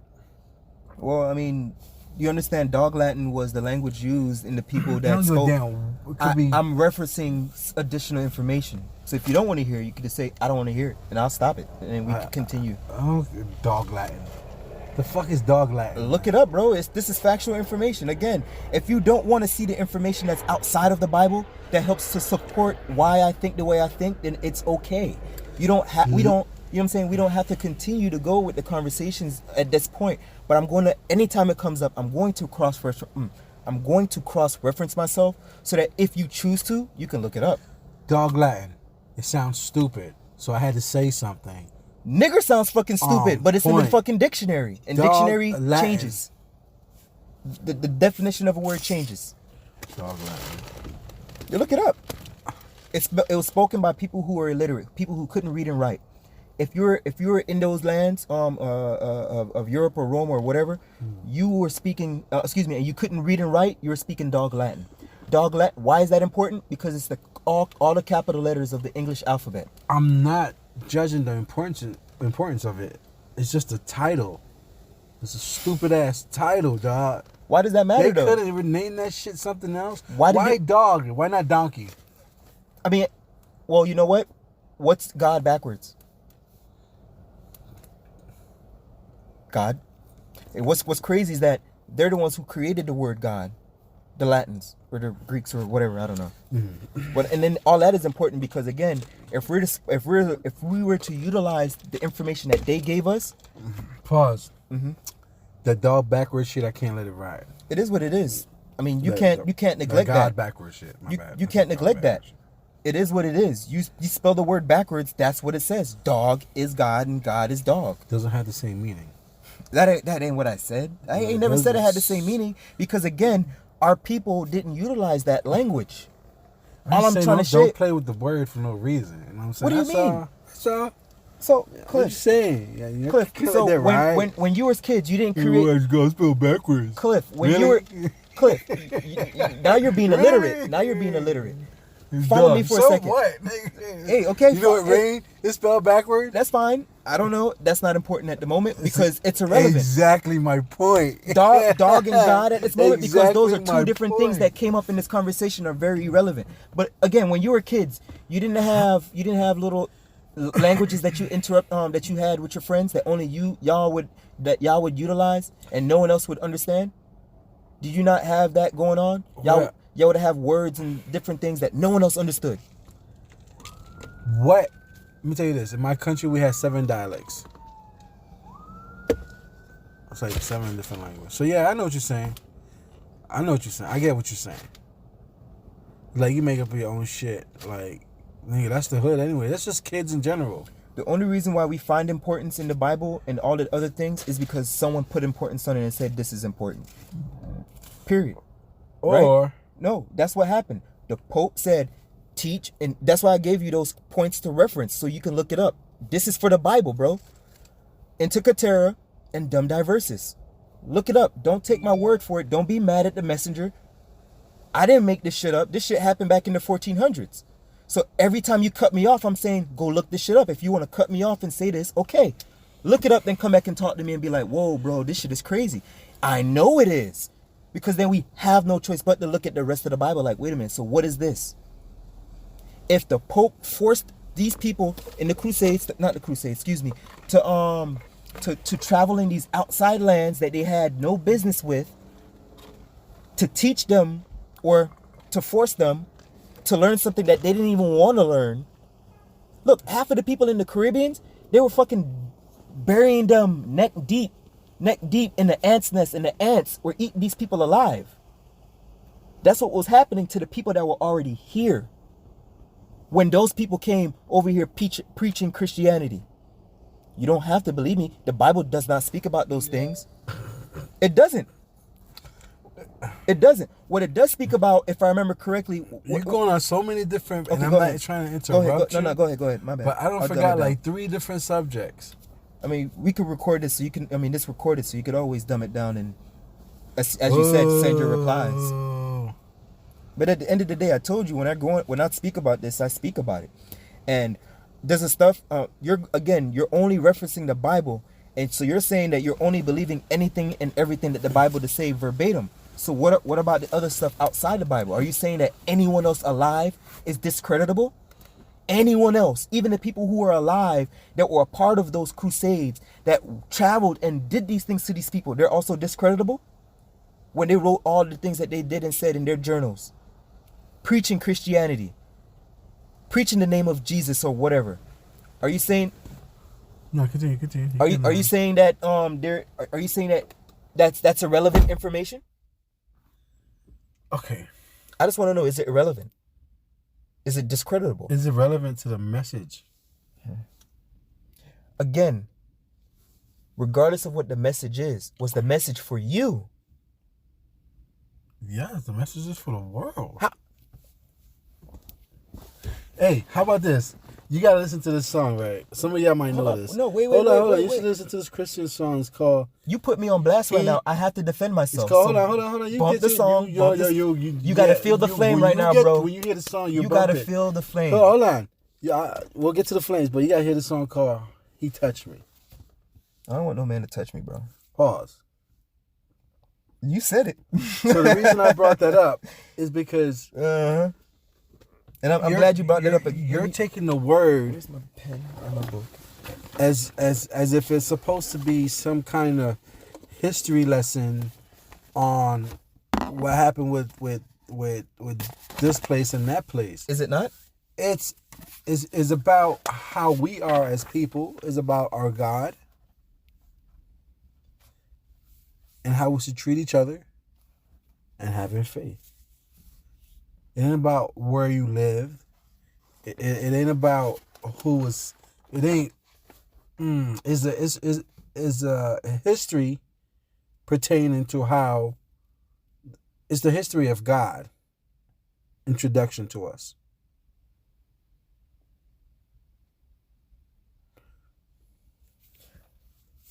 Well, I mean, you understand Dog Latin was the language used in the people that spoke. I'm referencing additional information. So if you don't want to hear it, you can just say, I don't want to hear it, and I'll stop it, and then we can continue.
Dog Latin. The fuck is Dog Latin?
Look it up, bro. This is factual information. Again, if you don't want to see the information that's outside of the Bible that helps to support why I think the way I think, then it's okay. We don't, you know what I'm saying? We don't have to continue to go with the conversations at this point. But anytime it comes up, I'm going to cross-reference myself so that if you choose to, you can look it up.
Dog Latin. It sounds stupid, so I had to say something.
Nigger sounds fucking stupid, but it's in the fucking dictionary. And dictionary changes. The definition of a word changes.
Dog Latin.
You look it up. It was spoken by people who were illiterate, people who couldn't read and write. If you were in those lands of Europe or Rome or whatever, you were speaking. And you couldn't read and write. You were speaking Dog Latin. Dog Latin. Why is that important? Because it's all the capital letters of the English alphabet.
I'm not judging the importance of it. It's just a title. It's a stupid ass title, dog.
Why does that matter, though?
They could have rename that shit something else.
Why
dog? Why not donkey?
I mean, well, you know what? What's God backwards? God. And what's crazy is that they're the ones who created the word God, the Latins or the Greeks or whatever. I don't know. Mm-hmm. But and then all that is important because again, if we were to utilize the information that they gave us,
pause. Mm-hmm. The dog backwards shit, I can't let it ride.
It is what it is. I mean, you can't neglect
God
that.
Backwards shit.
You can't neglect that. It is what it is. You spell the word backwards, that's what it says. Dog is God and God is dog.
Doesn't have the same meaning.
That ain't what I said. I ain't never said it had the same meaning because, again, our people didn't utilize that language. All I'm trying to say,
don't play with the word for no reason. You know what I'm saying?
What do you mean?
That's all.
So,
I'm
Cliff,
saying. Yeah,
Cliff, so
that, right?
when you was kids, you didn't create.
Go spell backwards.
Cliff, when
Really?
you were Cliff, now you're being illiterate. Now you're being illiterate. Follow me for a second.
What?
Hey, okay.
You know what rain is spelled backwards?
That's fine. I don't know. That's not important at the moment because it's irrelevant.
Exactly my point.
Dog and God at this moment, because those are
Exactly my
two different
point.
things that came up in this conversation are very irrelevant. But again, when you were kids, you didn't have little languages that you that you had with your friends that only y'all would utilize and no one else would understand. Did you not have that going on? Y'all would have words and different things that no one else understood.
What? Let me tell you this. In my country, we had 7 dialects. It's like 7 different languages. So yeah, I know what you're saying. I get what you're saying. Like, you make up your own shit. Like, nigga, that's the hood anyway. That's just kids in general.
The only reason why we find importance in the Bible and all the other things is because someone put importance on it and said this is important. Period.
Or...
Right? No, that's what happened. The Pope said, teach, and that's why I gave you those points to reference so you can look it up. This is for the Bible, bro. Intercatera and Dum Diversus. Look it up. Don't take my word for it. Don't be mad at the messenger. I didn't make this shit up. This shit happened back in the 1400s. So every time you cut me off, I'm saying, go look this shit up. If you want to cut me off and say this, okay. Look it up, then come back and talk to me and be like, whoa, bro, this shit is crazy. I know it is. Because then we have no choice but to look at the rest of the Bible like, wait a minute, so what is this? If the Pope forced these people in the Crusades, to travel in these outside lands that they had no business with, to teach them or to force them to learn something that they didn't even want to learn. Look, half of the people in the Caribbean, they were fucking burying them neck deep in the ants' nest, and the ants were eating these people alive. That's what was happening to the people that were already here when those people came over here preaching Christianity. You don't have to believe me. The Bible does not speak about those things. It doesn't. What it does speak about, if I remember correctly...
You're going on so many different...
Okay,
and I'm not trying to interrupt you.
No, go ahead. My bad.
But I don't forgot like 3 different subjects.
I mean, we could record this so you can... I mean, this recorded so you could always dumb it down and, as you said, send your replies. But at the end of the day, I told you, when I speak about this, I speak about it. And there's a stuff... you're only referencing the Bible. And so you're saying that you're only believing anything and everything that the Bible to say verbatim. So what about the other stuff outside the Bible? Are you saying that anyone else alive is discreditable? Anyone else, even the people who are alive that were a part of those crusades that traveled and did these things to these people, they're also discreditable? When they wrote all the things that they did and said in their journals, preaching Christianity, preaching the name of Jesus or whatever. Are you saying...
No, continue.
Are you saying that are you saying that that's irrelevant information?
Okay.
I just want to know, is it irrelevant? Is it discreditable?
Is it relevant to the message?
Again, regardless of what the message is, was the message for you?
Yes, the message is for the world. Hey, how about this? You gotta listen to this song, right? Some of y'all might know this.
No, wait.
Hold on. You should listen to this Christian song. It's called...
You put me on blast right now. I have to defend myself.
It's called... Hold on. You
bump the song.
You
gotta feel the flame right now, bro.
When you hear the song,
you gotta feel the flame.
Hold on. Yeah, we'll get to the flames, but you gotta hear the song called "He Touched Me."
I don't want no man to touch me, bro.
Pause.
You said it.
So the reason I brought that up is because...
And I'm glad you brought that up.
You're taking the word...
Where's my pen and my book?
As if it's supposed to be some kind of history lesson on what happened with this place and that place.
Is it not?
It's about how we are as people. It's about our God and how we should treat each other and having faith. It ain't about where you live. It ain't about who is. It ain't. Is a history pertaining to how. It's the history of God. Introduction to us.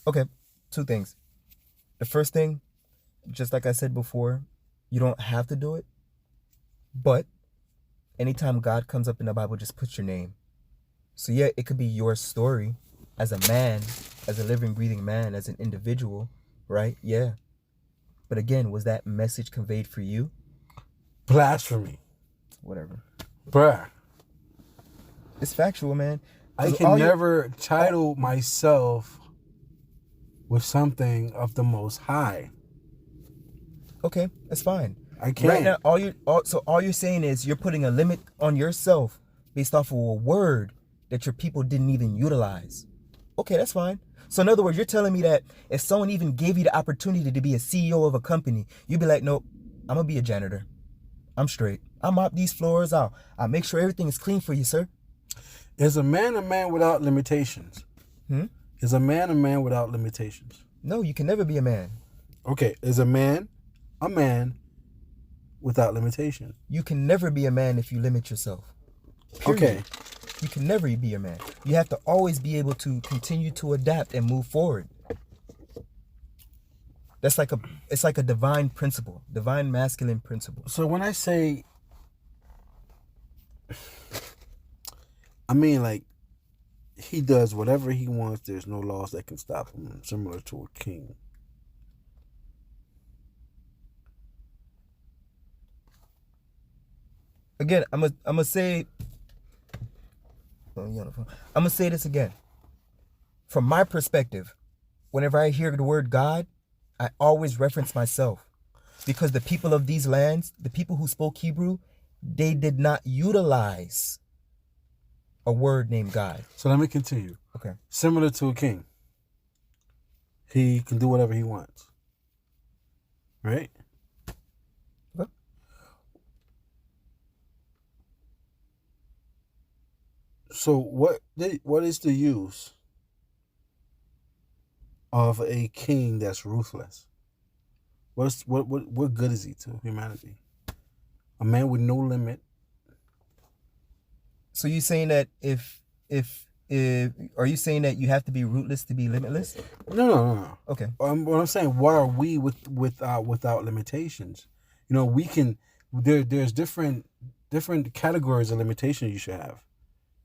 Okay, two things. The first thing, just like I said before, you don't have to do it, but anytime God comes up in the Bible, just put your name. So yeah, it could be your story as a man, as a living, breathing man, as an individual, right? Yeah. But again, was that message conveyed for you?
Blasphemy.
Whatever.
Bruh.
It's factual, man.
I can never title myself with something of the Most High.
Okay, that's fine.
I can't.
Right now, all you're saying is you're putting a limit on yourself based off of a word that your people didn't even utilize. Okay, that's fine. So in other words, you're telling me that if someone even gave you the opportunity to be a CEO of a company, you'd be like, nope, I'm gonna be a janitor. I'm straight. I'll mop these floors out. I'll make sure everything is clean for you, sir.
Is a man without limitations? Is a man without limitations?
No, you can never be a man.
Okay, is a man without limitations?
You can never be a man if you limit yourself. Period. Okay. You can never be a man. You have to always be able to continue to adapt and move forward. It's like a divine principle, divine masculine principle.
So when I say, I mean like, he does whatever he wants. There's no laws that can stop him, similar to a king.
Again, I'm gonna say this again. From my perspective, whenever I hear the word God, I always reference myself. Because the people of these lands, the people who spoke Hebrew, they did not utilize a word named God.
So let me continue.
Okay.
Similar to a king. He can do whatever he wants. Right?
Okay.
So what is the use of a king that's ruthless? What good is he to humanity? A man with no limit.
So you saying that if are you saying that you have to be rootless to be limitless?
No.
Okay.
What I'm saying, what are we without limitations? You know, we can. There's different categories of limitations you should have.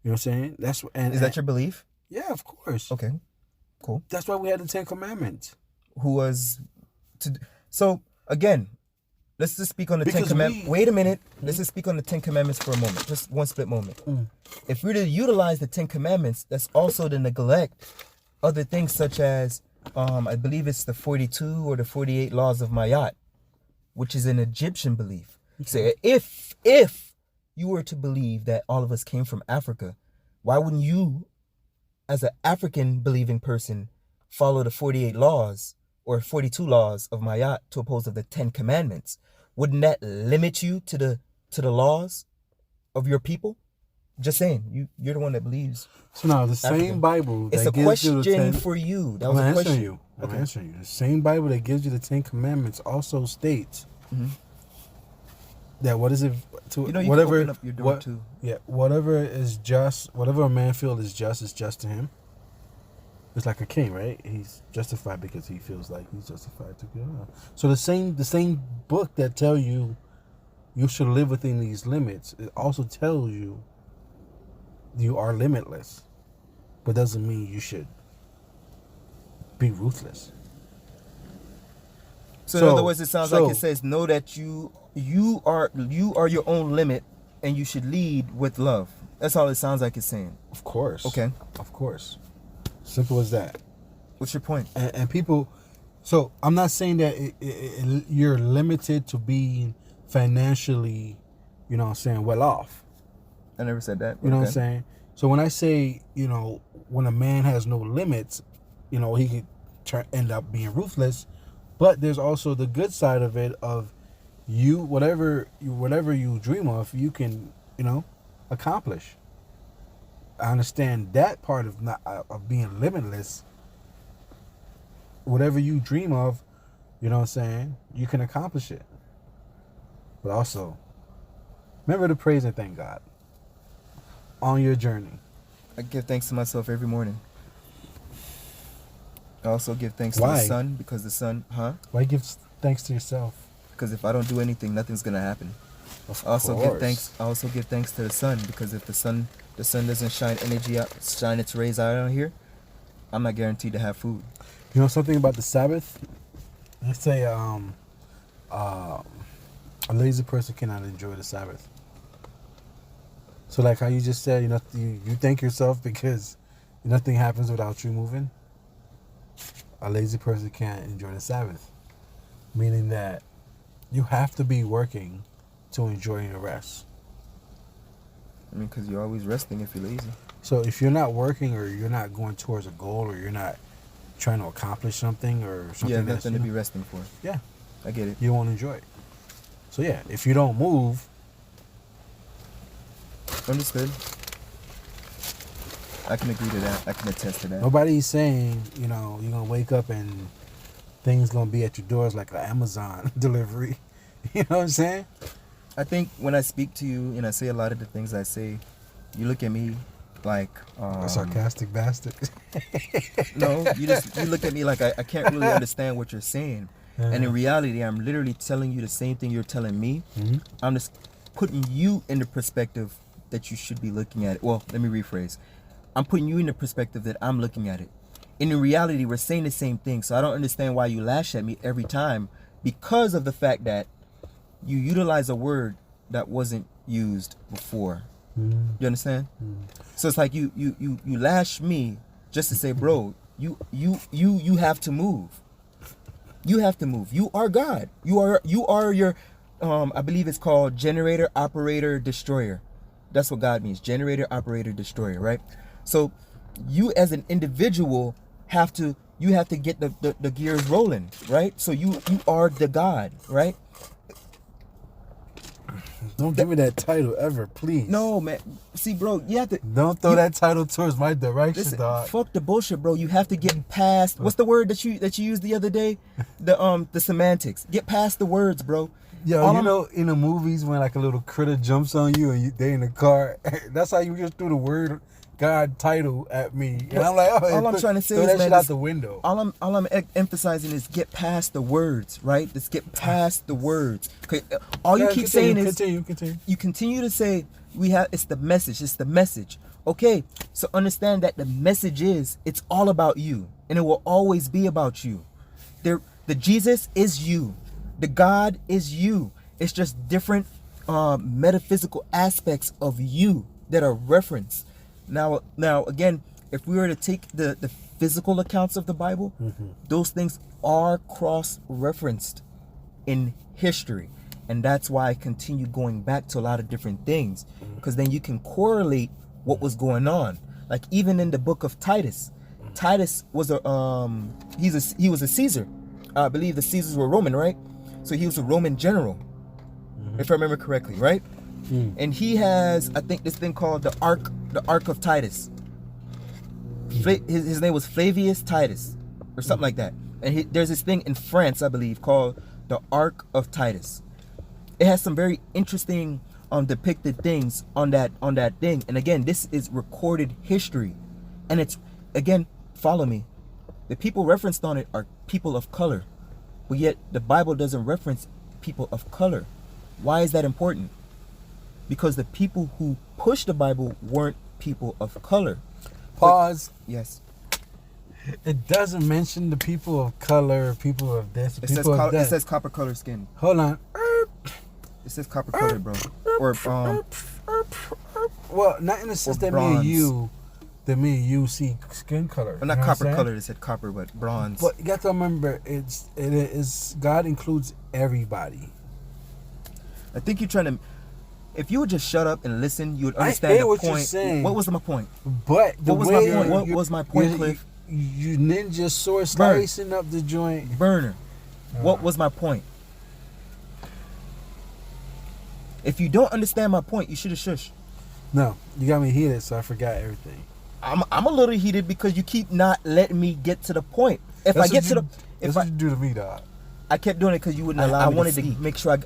You know what I'm saying? Is
that your belief?
Yeah, of course.
Okay. Cool.
That's why we had the 10 Commandments.
So again, let's just speak on the 10 Commandments. Wait a minute. Let's just speak on the 10 Commandments for a moment. Just one split moment. If we're to utilize the 10 Commandments, that's also to neglect other things such as, I believe it's the 42 or the 48 laws of Mayat, which is an Egyptian belief. Okay. So if you were to believe that all of us came from Africa, why wouldn't you, as an African believing person, follow the 48 laws or 42 laws of Mayat to oppose of the 10 Commandments? Wouldn't that limit you to the laws of your people? Just saying, you're the one that believes.
So now the same Bible that
it's a
gives you the
question for you. That was a question.
I'm answering you. The same Bible that gives you the 10 Commandments also states that what is it to whatever
open up your door too.
Yeah, whatever is just, whatever a man feels is just to him. It's like a king, right? He's justified because he feels like he's justified to God. So the same book that tell you should live within these limits, it also tells you you are limitless, but doesn't mean you should be ruthless.
So in other words, it sounds like it says, know that you are your own limit, and you should lead with love. That's all it sounds like it's saying.
Of course.
Okay.
Of course. Simple as that.
What's your point?
And people, so I'm not saying that you're limited to being financially, you know what I'm saying, well off.
I never said that.
You know what I'm saying? So when I say, you know, when a man has no limits, you know, he could end up being ruthless. But there's also the good side of it of whatever you dream of, you can, you know, accomplish. I understand that part of not of being limitless. Whatever you dream of, you know what I'm saying, you can accomplish it. But also, remember to praise and thank God on your journey.
I give thanks to myself every morning. I also give thanks
Why?
to the sun, because the sun,
Why give thanks to yourself?
Because if I don't do anything, nothing's gonna happen.
Of
I also
course.
give thanks. I also give thanks to the sun, because if the sun doesn't shine shine its rays out on here, I'm not guaranteed to have food.
You know something about the Sabbath? Let's say a lazy person cannot enjoy the Sabbath. So like how you just said, you thank yourself because nothing happens without you moving. A lazy person can't enjoy the Sabbath, meaning that you have to be working to enjoy your rest.
I mean, because you're always resting if you're lazy.
So if you're not working, or you're not going towards a goal, or you're not trying to accomplish something, or something,
Yeah,
that's,
nothing to be resting for.
Yeah,
I get it.
you won't enjoy it. So yeah, if you don't move,
Understood. I can agree to that. I can attest to that.
nobody's saying you're gonna wake up and things gonna be at your doors like an Amazon delivery. You know what I'm saying?
I think when I speak to you and I say a lot of the things I say, you look at me like
A sarcastic bastard.
no, you look at me like I can't really understand what you're saying. And in reality, I'm literally telling you the same thing you're telling me.
Mm-hmm.
I'm just putting you in the perspective that you should be looking at it. Well, let me rephrase. I'm putting you in the perspective that I'm looking at it. And in reality, we're saying the same thing. So I don't understand why you lash at me every time, because of the fact that you utilize a word that wasn't used before.
Mm-hmm.
You understand? Mm-hmm. So it's like you lash me just to say, bro, you have to move. You have to move. You are God. You are your I believe it's called generator, operator, destroyer. That's what God means. Generator, operator, destroyer, right? So you as an individual have to get the gears rolling, right? So you are the God, right?
Don't give me that title ever, please.
No, man. See, bro, you have to.
Don't throw that title towards my direction,
Listen,
dog.
fuck the bullshit, bro. You have to get past. What's the word that you used the other day? The semantics. Get past the words, bro.
Yo, in the movies when like a little critter jumps on you and they in the car, that's how you just threw the word God title at me, and I'm like,
all I'm trying to say
throw
is,
that
man,
shit out the window.
All I'm emphasizing is get past the words, right? Let's get past the words. Okay, all you keep saying is
continue.
You continue to say it's the message. It's the message. Okay, so understand that the message is it's all about you, and it will always be about you. The Jesus is you. The God is you. It's just different metaphysical aspects of you that are referenced. Now again, if we were to take the physical accounts of the Bible, mm-hmm. those things are cross-referenced in history. And that's why I continue going back to a lot of different things, because then you can correlate what was going on. Like even in the book of Titus, Titus was he was a Caesar. I believe the Caesars were Roman, right? So he was a Roman general, if I remember correctly, right? And he has, I think, this thing called the Ark of Titus. His name was Flavius Titus, or something like that. And there's this thing in France, I believe, called the Ark of Titus. It has some very interesting depicted things on that thing. And again, this is recorded history, and it's, again, follow me. The people referenced on it are people of color, but yet the Bible doesn't reference people of color. Why is that important? Because the people who pushed the Bible weren't people of color.
Pause.
But, yes.
It doesn't mention the people of color, people of this, people of that.
It says copper color skin.
Hold on.
It says copper color, bro. Or
well, not in the sense that me and you see skin color.
Well, not copper color. It said copper, but bronze.
But you got to remember, it is God includes everybody.
I think you're trying to. If you would just shut up and listen, you would understand the
what
point.
You're saying.
What was my point?
But
what was my point? What was my point, Cliff?
You ninja sword slicing up the joint.
BurneR. What was my point? If you don't understand my point, you should have shush.
No, you got me heated, so I forgot everything.
I'm a little heated because you keep not letting me get to the point. If I get to the,
that's what you do to me, dog.
I kept doing it because you wouldn't allow. I wanted to make sure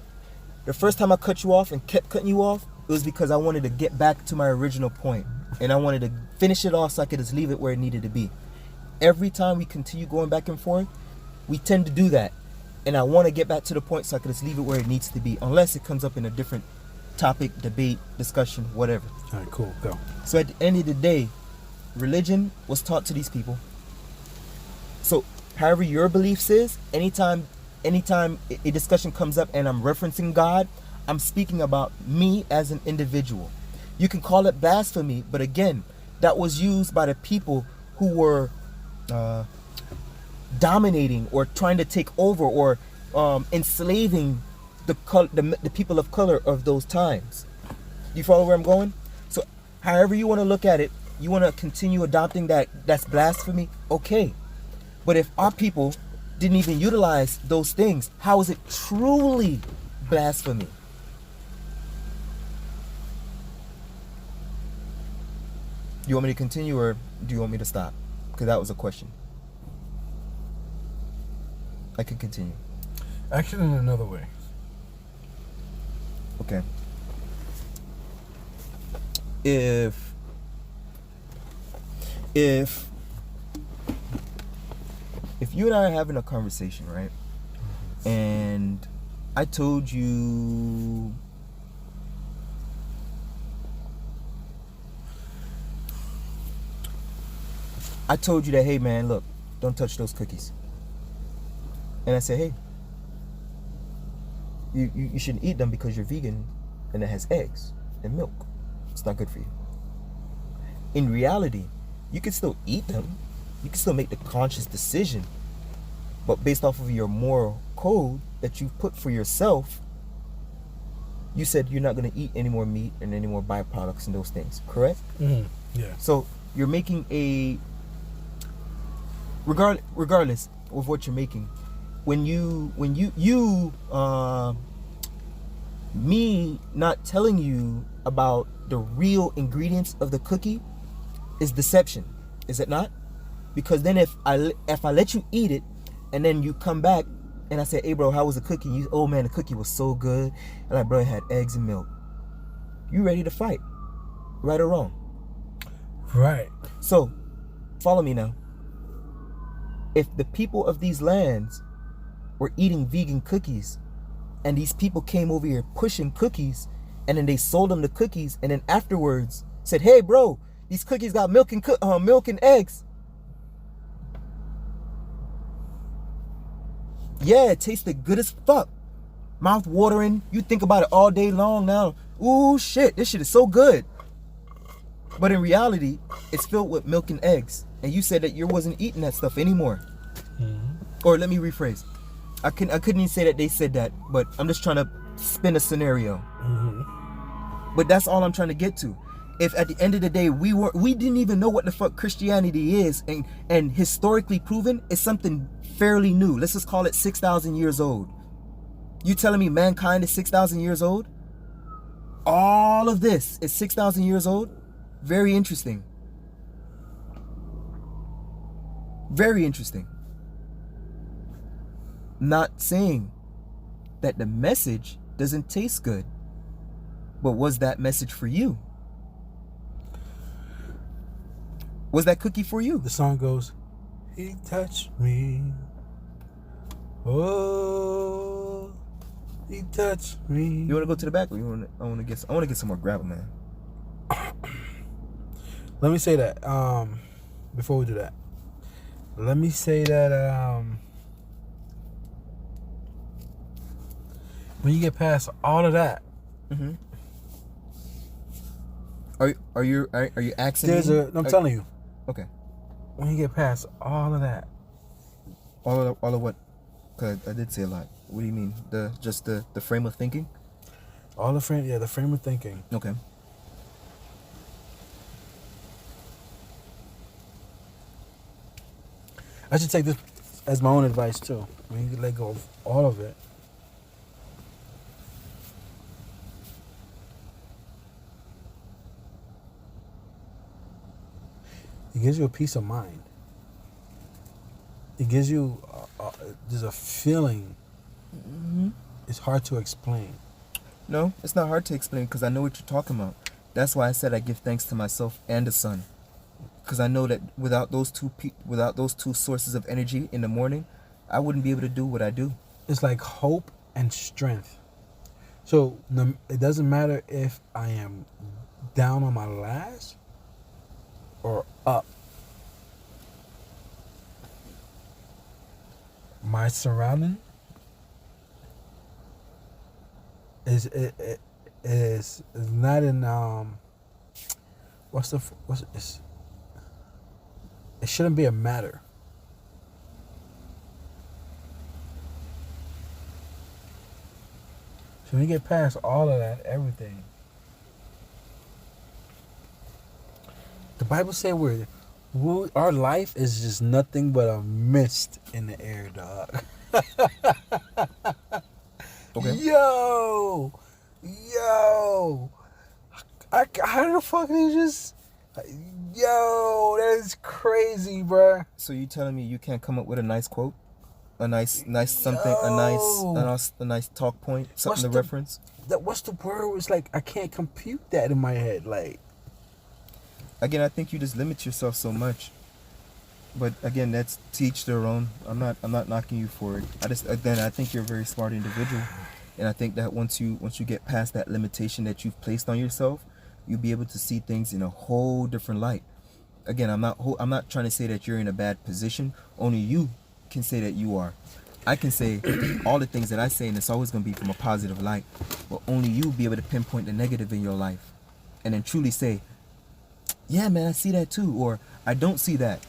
the first time I cut you off and kept cutting you off, it was because I wanted to get back to my original point, and I wanted to finish it off so I could just leave it where it needed to be. Every time we continue going back and forth, we tend to do that, and I want to get back to the point so I could just leave it where it needs to be, unless it comes up in a different topic, debate, discussion, whatever.
All right, cool, go.
So at the end of the day, religion was taught to these people. So however your beliefs is, anytime a discussion comes up and I'm referencing God, I'm speaking about me as an individual. You can call it blasphemy, but again, that was used by the people who were dominating or trying to take over or enslaving the people of color of those times. You follow where I'm going? So however you want to look at it, you want to continue adopting that's blasphemy, okay. But if our people didn't even utilize those things, how is it truly blasphemy? Do you want me to continue or do you want me to stop? Because that was a question. I can continue.
Action in another way.
Okay. If you and I are having a conversation, right? And I told you that, hey man, look, don't touch those cookies. And I said, hey, you shouldn't eat them because you're vegan and it has eggs and milk. It's not good for you. In reality, you can still eat them. You can still make the conscious decision. But based off of your moral code that you've put for yourself, you said you're not going to eat any more meat and any more byproducts and those things, correct?
Mm-hmm. Yeah.
So you're making regardless of what you're making, me not telling you about the real ingredients of the cookie is deception, is it not? Because then if I let you eat it and then you come back and I say, hey bro, how was the cookie? You, oh man, the cookie was so good. And like, bro, it had eggs and milk. You ready to fight, right or wrong?
Right.
So follow me now. If the people of these lands were eating vegan cookies and these people came over here pushing cookies and then they sold them the cookies and then afterwards said, hey bro, these cookies got milk and eggs. Yeah, it tasted good as fuck. Mouth watering. You think about it all day long now. Ooh shit, this shit is so good. But in reality, it's filled with milk and eggs. And you said that you wasn't eating that stuff anymore. Mm-hmm. Or let me rephrase. I couldn't even say that they said that, but I'm just trying to spin a scenario. Mm-hmm. But that's all I'm trying to get to. If at the end of the day we didn't even know what the fuck Christianity is, and historically proven it's something fairly new. Let's just call it 6,000 years old. You telling me mankind is 6,000 years old? All of this is 6,000 years old? Very interesting. Very interesting. Not saying that the message doesn't taste good, but was that message for you? Was that cookie for you?
The song goes, he touched me. Oh, he touched me.
You want to go to the back, or I want to get some more gravel, man.
Let me say that. Before we do that, let me say that when you get past all of that,
mm-hmm. Are you asking me?
I'm telling you.
Okay.
When you get past all of that,
all of what? Cause I did say a lot. What do you mean? The frame of thinking?
The frame of thinking.
Okay.
I should take this as my own advice too. When you let go of all of it, It gives you a peace of mind. It gives you there's a feeling.
Mm-hmm.
It's hard to explain.
No, it's not hard to explain because I know what you're talking about. That's why I said I give thanks to myself and the sun, because I know that without those two sources of energy in the morning, I wouldn't be able to do what I do.
It's like hope and strength. So it doesn't matter if I am down on my last or up. My surrounding is not in it shouldn't be a matter. So when you get past all of that, everything, the Bible said our life is just nothing but a mist in the air, dog.
Okay.
Yo, how the fuck is just? Yo, that is crazy, bruh.
So you telling me you can't come up with a nice quote, a nice something,
Yo.
a nice talk point, something to reference?
What's the word? It's like I can't compute that in my head. Like,
again, I think you just limit yourself so much. But again, that's to each their own. I'm not knocking you for it. I think you're a very smart individual, and I think that once you get past that limitation that you've placed on yourself, you'll be able to see things in a whole different light. Again, I'm not trying to say that you're in a bad position. Only you can say that you are. I can say all the things that I say, and it's always going to be from a positive light. But only you be able to pinpoint the negative in your life, and then truly say, "Yeah, man, I see that too," or "I don't see that."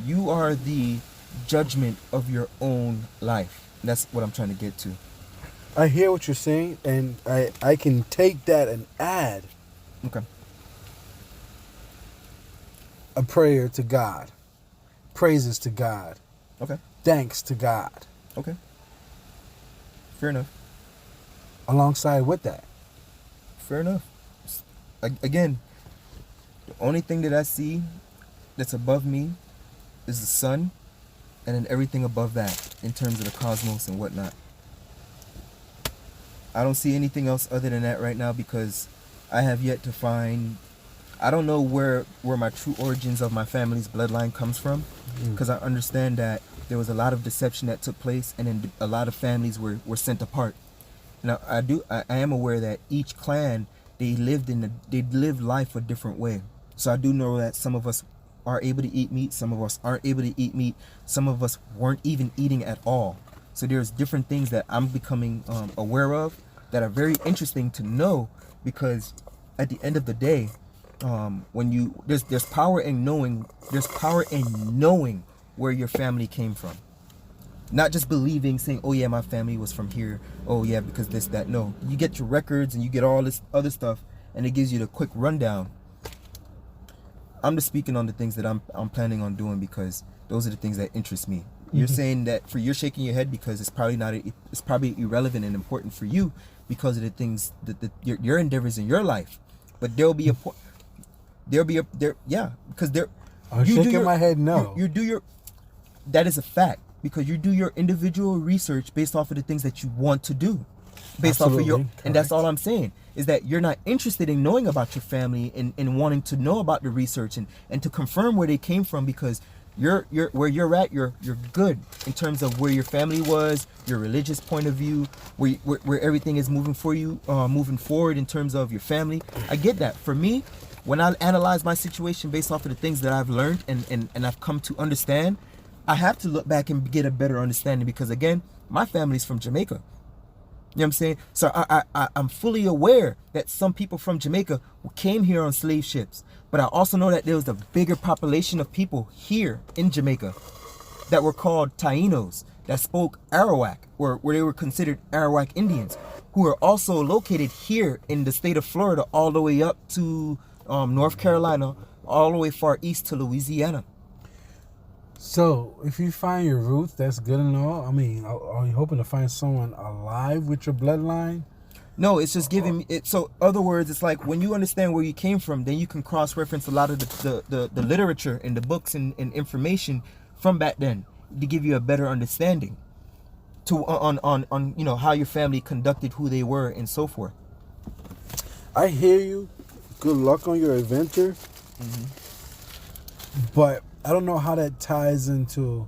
You are the judgment of your own life. That's what I'm trying to get to.
I hear what you're saying, and I can take that and add
Okay.
a prayer to God, praises to God,
Okay.
thanks to God,
Okay. Fair enough.
alongside with that.
Fair enough. Again, the only thing that I see that's above me is the sun, and then everything above that in terms of the cosmos and whatnot. I don't see anything else other than that right now because I have yet to find. I don't know where my true origins of my family's bloodline comes from, because I understand that there was a lot of deception that took place, and then a lot of families were sent apart. Now I am aware that each clan they lived life a different way. So I do know that some of us are able to eat meat, some of us aren't able to eat meat, some of us weren't even eating at all. So there's different things that I'm becoming aware of that are very interesting to know, because at the end of the day, when there's power in knowing where your family came from. Not just believing, saying, "Oh yeah, my family was from here. Oh yeah, because this, that." No, you get your records and you get all this other stuff, and it gives you the quick rundown. I'm just speaking on the things that I'm planning on doing, because those are the things that interest me. You're saying that you're shaking your head because it's probably irrelevant and important for you because of the things that your endeavors in your life. But because there.
I'm shaking my head no.
You do your. That is a fact, because you do your individual research based off of the things that you want to do, based off of your.
Correct.
And that's all I'm saying, is that you're not interested in knowing about your family and wanting to know about the research and to confirm where they came from, because you're where you're at, you're good in terms of where your family was, your religious point of view, where everything is moving for you, moving forward in terms of your family. I get that. For me, when I analyze my situation based off of the things that I've learned and I've come to understand, I have to look back and get a better understanding, because again, my family's from Jamaica. You know what I'm saying? So I'm fully aware that some people from Jamaica came here on slave ships. But I also know that there was a bigger population of people here in Jamaica that were called Tainos, that spoke Arawak, or where they were considered Arawak Indians, who are also located here in the state of Florida, all the way up to North Carolina, all the way far east to Louisiana.
So, if you find your roots, that's good and all. I mean, are you hoping to find someone alive with your bloodline?
No, it's just giving me it. So, other words, it's like when you understand where you came from, then you can cross-reference a lot of the literature and the books and information from back then to give you a better understanding to on you know how your family conducted, who they were, and so forth.
I hear you. Good luck on your adventure. But I don't know how that ties into.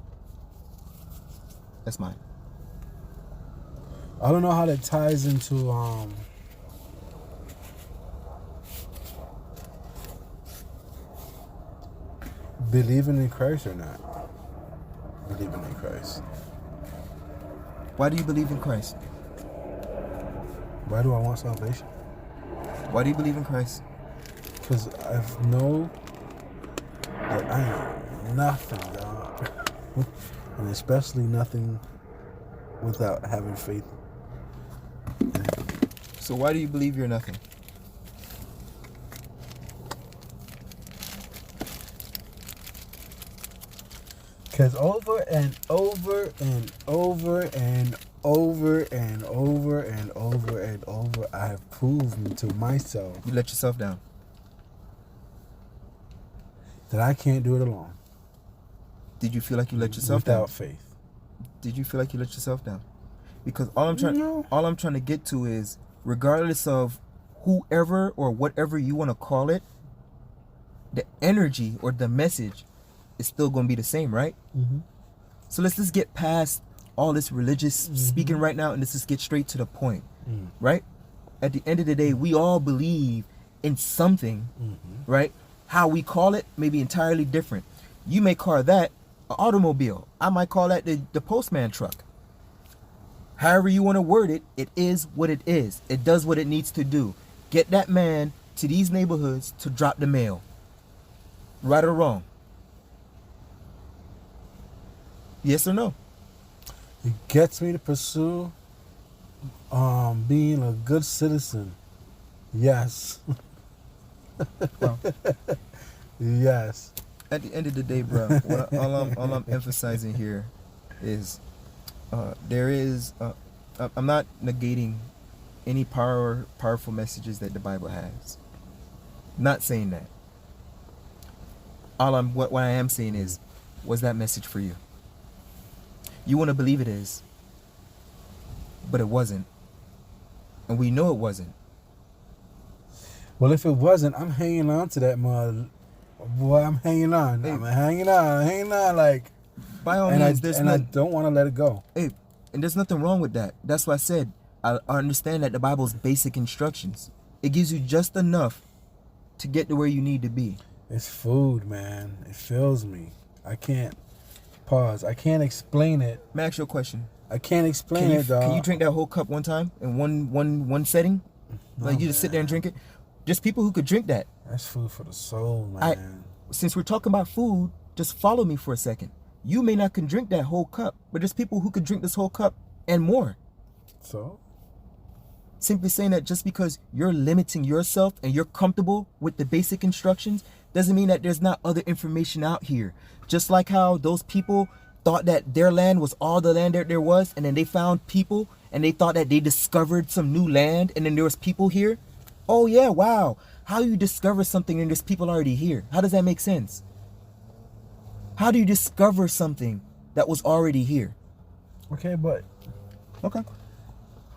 That's mine.
I don't know how that ties into believing in Christ or not. Believing in Christ.
Why do you believe in Christ?
Why do I want salvation?
Why do you believe in Christ?
Because I know that I am nothing, dog. And especially nothing without having faith.
So why do you believe you're nothing?
Because over and over and over and over and over and over and over, I have proven to myself
You let yourself down.
that I can't do it alone.
Did you feel like you let yourself down?
Without faith.
Did you feel like you let yourself down? Because all I'm trying to get to is, regardless of whoever or whatever you want to call it, the energy or the message is still going to be the same, right?
Mm-hmm.
So let's just get past all this religious speaking right now, and let's just get straight to the point, right? At the end of the day, we all believe in something, right? How we call it may be entirely different. You may call that an automobile. I might call that the postman truck. However you want to word it, it is what it is. It does what it needs to do. Get that man to these neighborhoods to drop the mail. Right or wrong? Yes or no?
It gets me to pursue being a good citizen. Yes.
Well,
Yes.
at the end of the day, bro, all I'm emphasizing here is there is I'm not negating any powerful messages that the Bible has. Not saying that. What I am saying is, was that message for you? You want to believe it is, but it wasn't, and we know it wasn't.
Well, if it wasn't, I'm hanging on to that mother. Boy, I'm hanging on.
Hey.
I'm hanging on like.
By all
And
means,
I don't want to let it go.
Hey, and there's nothing wrong with that. That's why I said I understand that the Bible's basic instructions. It gives you just enough to get to where you need to be.
It's food, man. It fills me. I can't pause. I can't explain it.
Let me ask you a question.
I can't explain it, dog.
Can you drink that whole cup one time in one setting? Like you just sit there and drink it? Just people who could drink that.
That's food for the soul, man.
Since we're talking about food, just follow me for a second. You may not can drink that whole cup, but there's people who could drink this whole cup and more.
So?
Simply saying that just because you're limiting yourself and you're comfortable with the basic instructions doesn't mean that there's not other information out here. Just like how those people thought that their land was all the land that there was, and then they found people and they thought that they discovered some new land, and then there was people here. Oh yeah, wow. How you discover something and there's people already here? How does that make sense? How do you discover something that was already here?
Okay, but
Okay.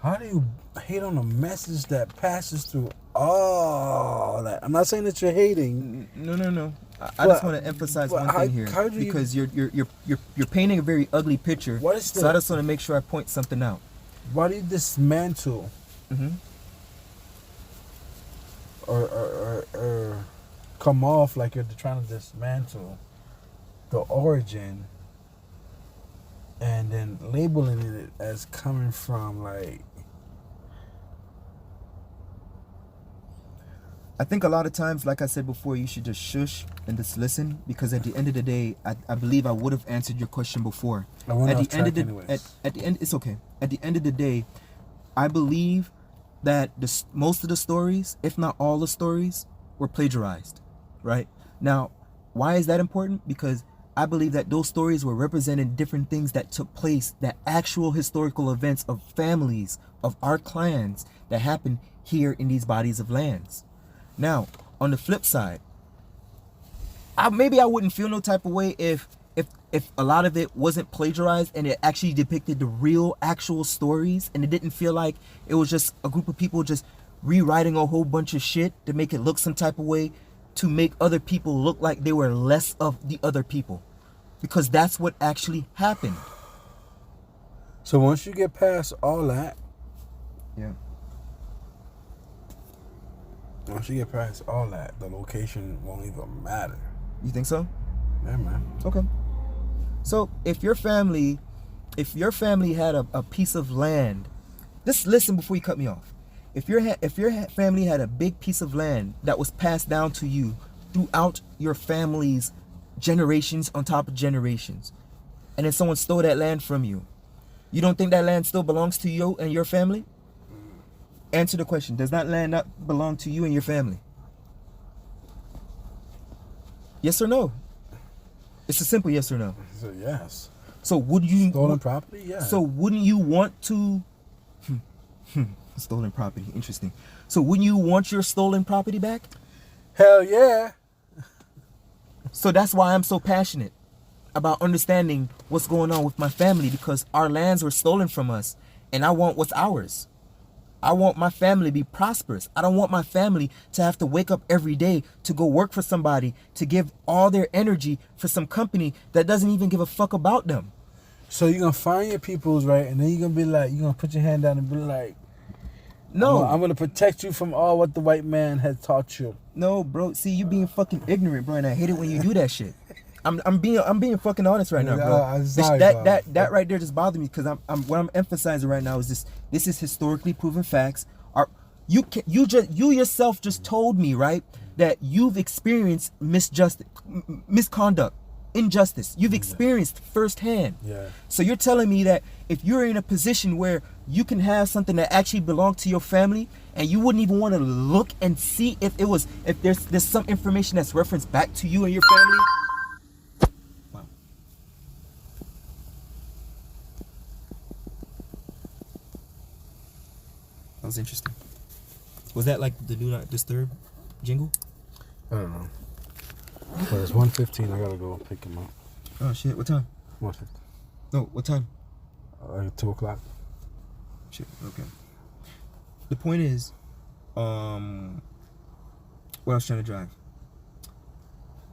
how do you hate on a message that passes through all that? I'm not saying that you're hating.
No. I just want to emphasize one thing here, because you're painting a very ugly picture.
What is
so I just want to make sure I point something out.
Why do you dismantle or come off like you're trying to dismantle the origin and then labeling it as coming from like?
I think a lot of times, like I said before, you should just shush and just listen, because at the end of the day, I believe I would have answered your question before.
I went
At
off
the end of
track
the
anyways.
at the end, it's okay. At the end of the day, I believe that most of the stories, if not all the stories, were plagiarized. Right now, why is that important? Because I believe that those stories were representing different things that took place, that actual historical events of families, of our clans that happened here in these bodies of lands. Now, on the flip side, maybe I wouldn't feel no type of way if a lot of it wasn't plagiarized and it actually depicted the real actual stories, and it didn't feel like it was just a group of people just rewriting a whole bunch of shit to make it look some type of way, to make other people look like they were less of the other people, because that's what actually happened.
So once you get past all that,
Yeah.
once you get past all that, the location won't even matter.
You think so?
Yeah, man.
Okay. So if your family had a piece of land, just listen before you cut me off. If your family had a big piece of land that was passed down to you throughout your family's generations on top of generations, and then someone stole that land from you, you don't think that land still belongs to you and your family? Answer the question. Does that land not belong to you and your family? Yes or no? It's a simple yes or no.
So yes.
So would you
Stolen property? Yeah.
So wouldn't you want to stolen property, interesting. So wouldn't you want your stolen property back?
Hell yeah.
So that's why I'm so passionate about understanding what's going on with my family, because our lands were stolen from us and I want what's ours. I want my family to be prosperous. I don't want my family to have to wake up every day to go work for somebody, to give all their energy for some company that doesn't even give a fuck about them.
So you're going to find your peoples, right? And then you're going to be like, you're going to put your hand down and be like,
no,
I'm going to protect you from all what the white man has taught you.
No, bro. See, you being fucking ignorant, bro, and I hate it when you do that shit. I'm being fucking honest right now, bro.
I'm sorry,
that right there just bothered me, because what I'm emphasizing right now is this is historically proven facts. You yourself just told me, right, that you've experienced misconduct, injustice. You've experienced firsthand. Yeah. So you're telling me that if you're in a position where you can have something that actually belonged to your family, and you wouldn't even want to look and see if there's some information that's referenced back to you and your family. Wow. That was interesting. Was that like the Do Not Disturb jingle?
I don't know. But it's 1:15. I gotta go pick him up.
Oh shit! What time?
1:50.
No, what time?
2 o'clock.
Shit. Okay. The point is, what I was trying to drive.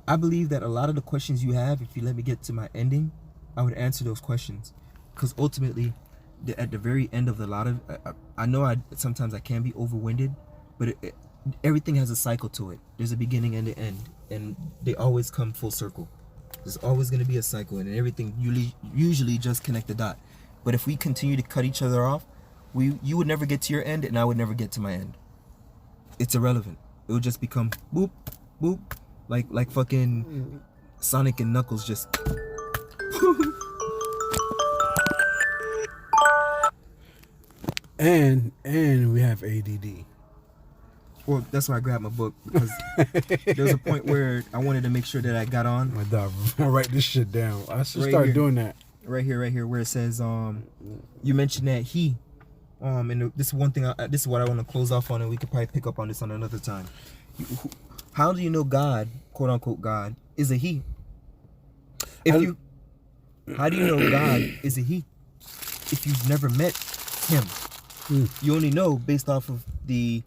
I believe that a lot of the questions you have, if you let me get to my ending, I would answer those questions, because ultimately, at the very end of I know sometimes I can be overwinded, but everything has a cycle to it. There's a beginning and an end, and they always come full circle. There's always going to be a cycle, and everything usually just connect the dot. But if we continue to cut each other off, you would never get to your end, and I would never get to my end. It's irrelevant. It would just become boop, boop, like fucking Sonic and Knuckles just.
And we have ADD.
Well, that's why I grabbed my book, because there was a point where I wanted to make sure that I got on.
My dog, write this shit down. I should start doing that.
Right here, where it says, you mentioned that he, and this is one thing. This is what I want to close off on, and we could probably pick up on this on another time. How do you know God, quote unquote God, is a he? How do you know God is a he if you've never met him? You only know based off of the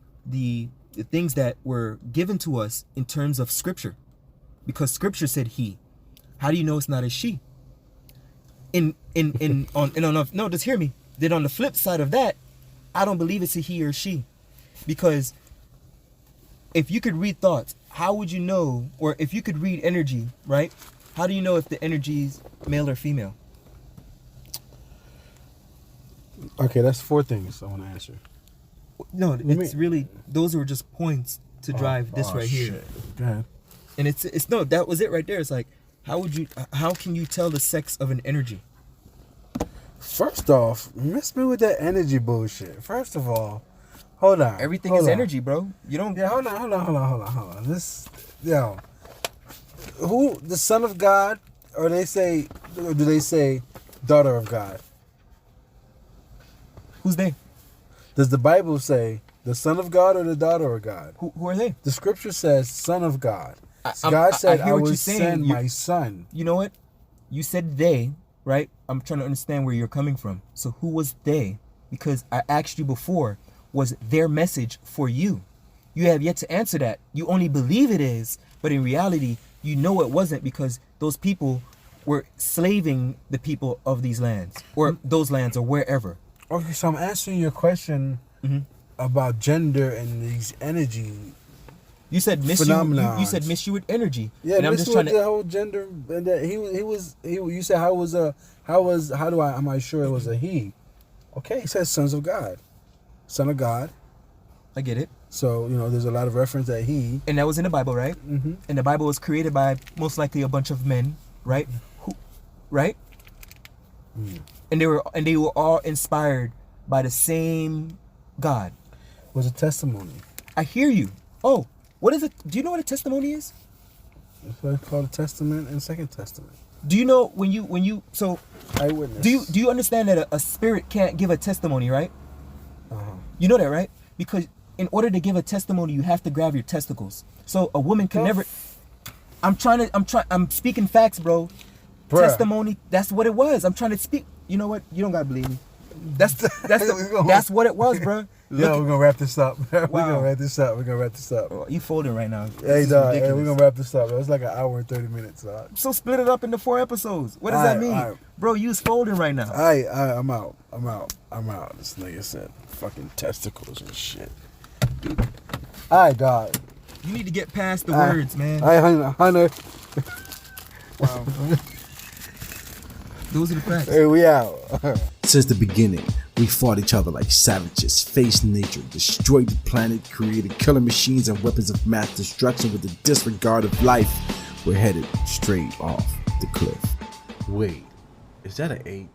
things that were given to us in terms of scripture, because scripture said he. How do you know it's not a she? No, just hear me. Then on the flip side of that, I don't believe it's a he or she, because if you could read thoughts, how would you know? Or if you could read energy, right? How do you know if the energy's male or female?
Okay, that's 4 things I want to answer.
No, it's really, those were just points to drive this right here.
Shit. Go ahead.
And it's no, that was it right there. It's like, how can you tell the sex of an energy?
First off, miss me with that energy bullshit. First of all, hold on.
Everything is energy, bro. You don't.
Yeah, hold on. This, who the Son of God or do they say daughter of God?
Who's they?
Does the Bible say the son of God or the daughter of God?
Who are they?
The scripture says son of God.
I
God said,
hear
I
what
will
you're saying.
send my son.
You know what? You said they, right? I'm trying to understand where you're coming from. So who was they? Because I asked you before, was their message for you? You have yet to answer that. You only believe it is, but in reality, you know it wasn't, because those people were slaving the people of these lands, or those lands, or wherever.
Okay, so I'm answering your question about gender and these energy.
You said miss
phenomenon.
You said miss you with energy.
Yeah,
and I'm
miss
just
you
trying
with
to.
the whole gender. And that you said am I sure it was a he? Okay, he says sons of God, son of God.
I get it.
So there's a lot of reference that he.
And that was in the Bible, right?
Mm-hmm.
And the Bible was created by most likely a bunch of men, right? Right?
Mm.
And they were all inspired by the same God.
It was a testimony.
I hear you. Oh, what is it? Do you know what a testimony is?
That's what it's called, a testament and second testament.
Do you know when you so
eyewitness?
Do you understand that a spirit can't give a testimony, right? You know that, right? Because in order to give a testimony, you have to grab your testicles. So a woman can never. I'm speaking facts, bro.
Bruh.
Testimony. That's what it was. I'm trying to speak. You know what? You don't gotta believe me. That's what it was, bro.
Yo, we're gonna wrap this up. We're
Wow.
gonna wrap this up.
Oh, you folding right now.
Hey,
This is
dog. Hey,
ridiculous.
we're gonna wrap this up. It's like an hour and 30 minutes. Dog.
So split it up into 4 episodes. What does that mean?
All right.
Bro, you was folding right now.
I'm out. This nigga said fucking testicles and shit. All right, dog.
You need to get past the words, man.
All right, Hunter.
Wow. Those are the facts.
Hey, we out.
Since the beginning, we fought each other like savages, faced nature, destroyed the planet, created killer machines and weapons of mass destruction with the disregard of life. We're headed straight off the cliff. Wait, is that an 8?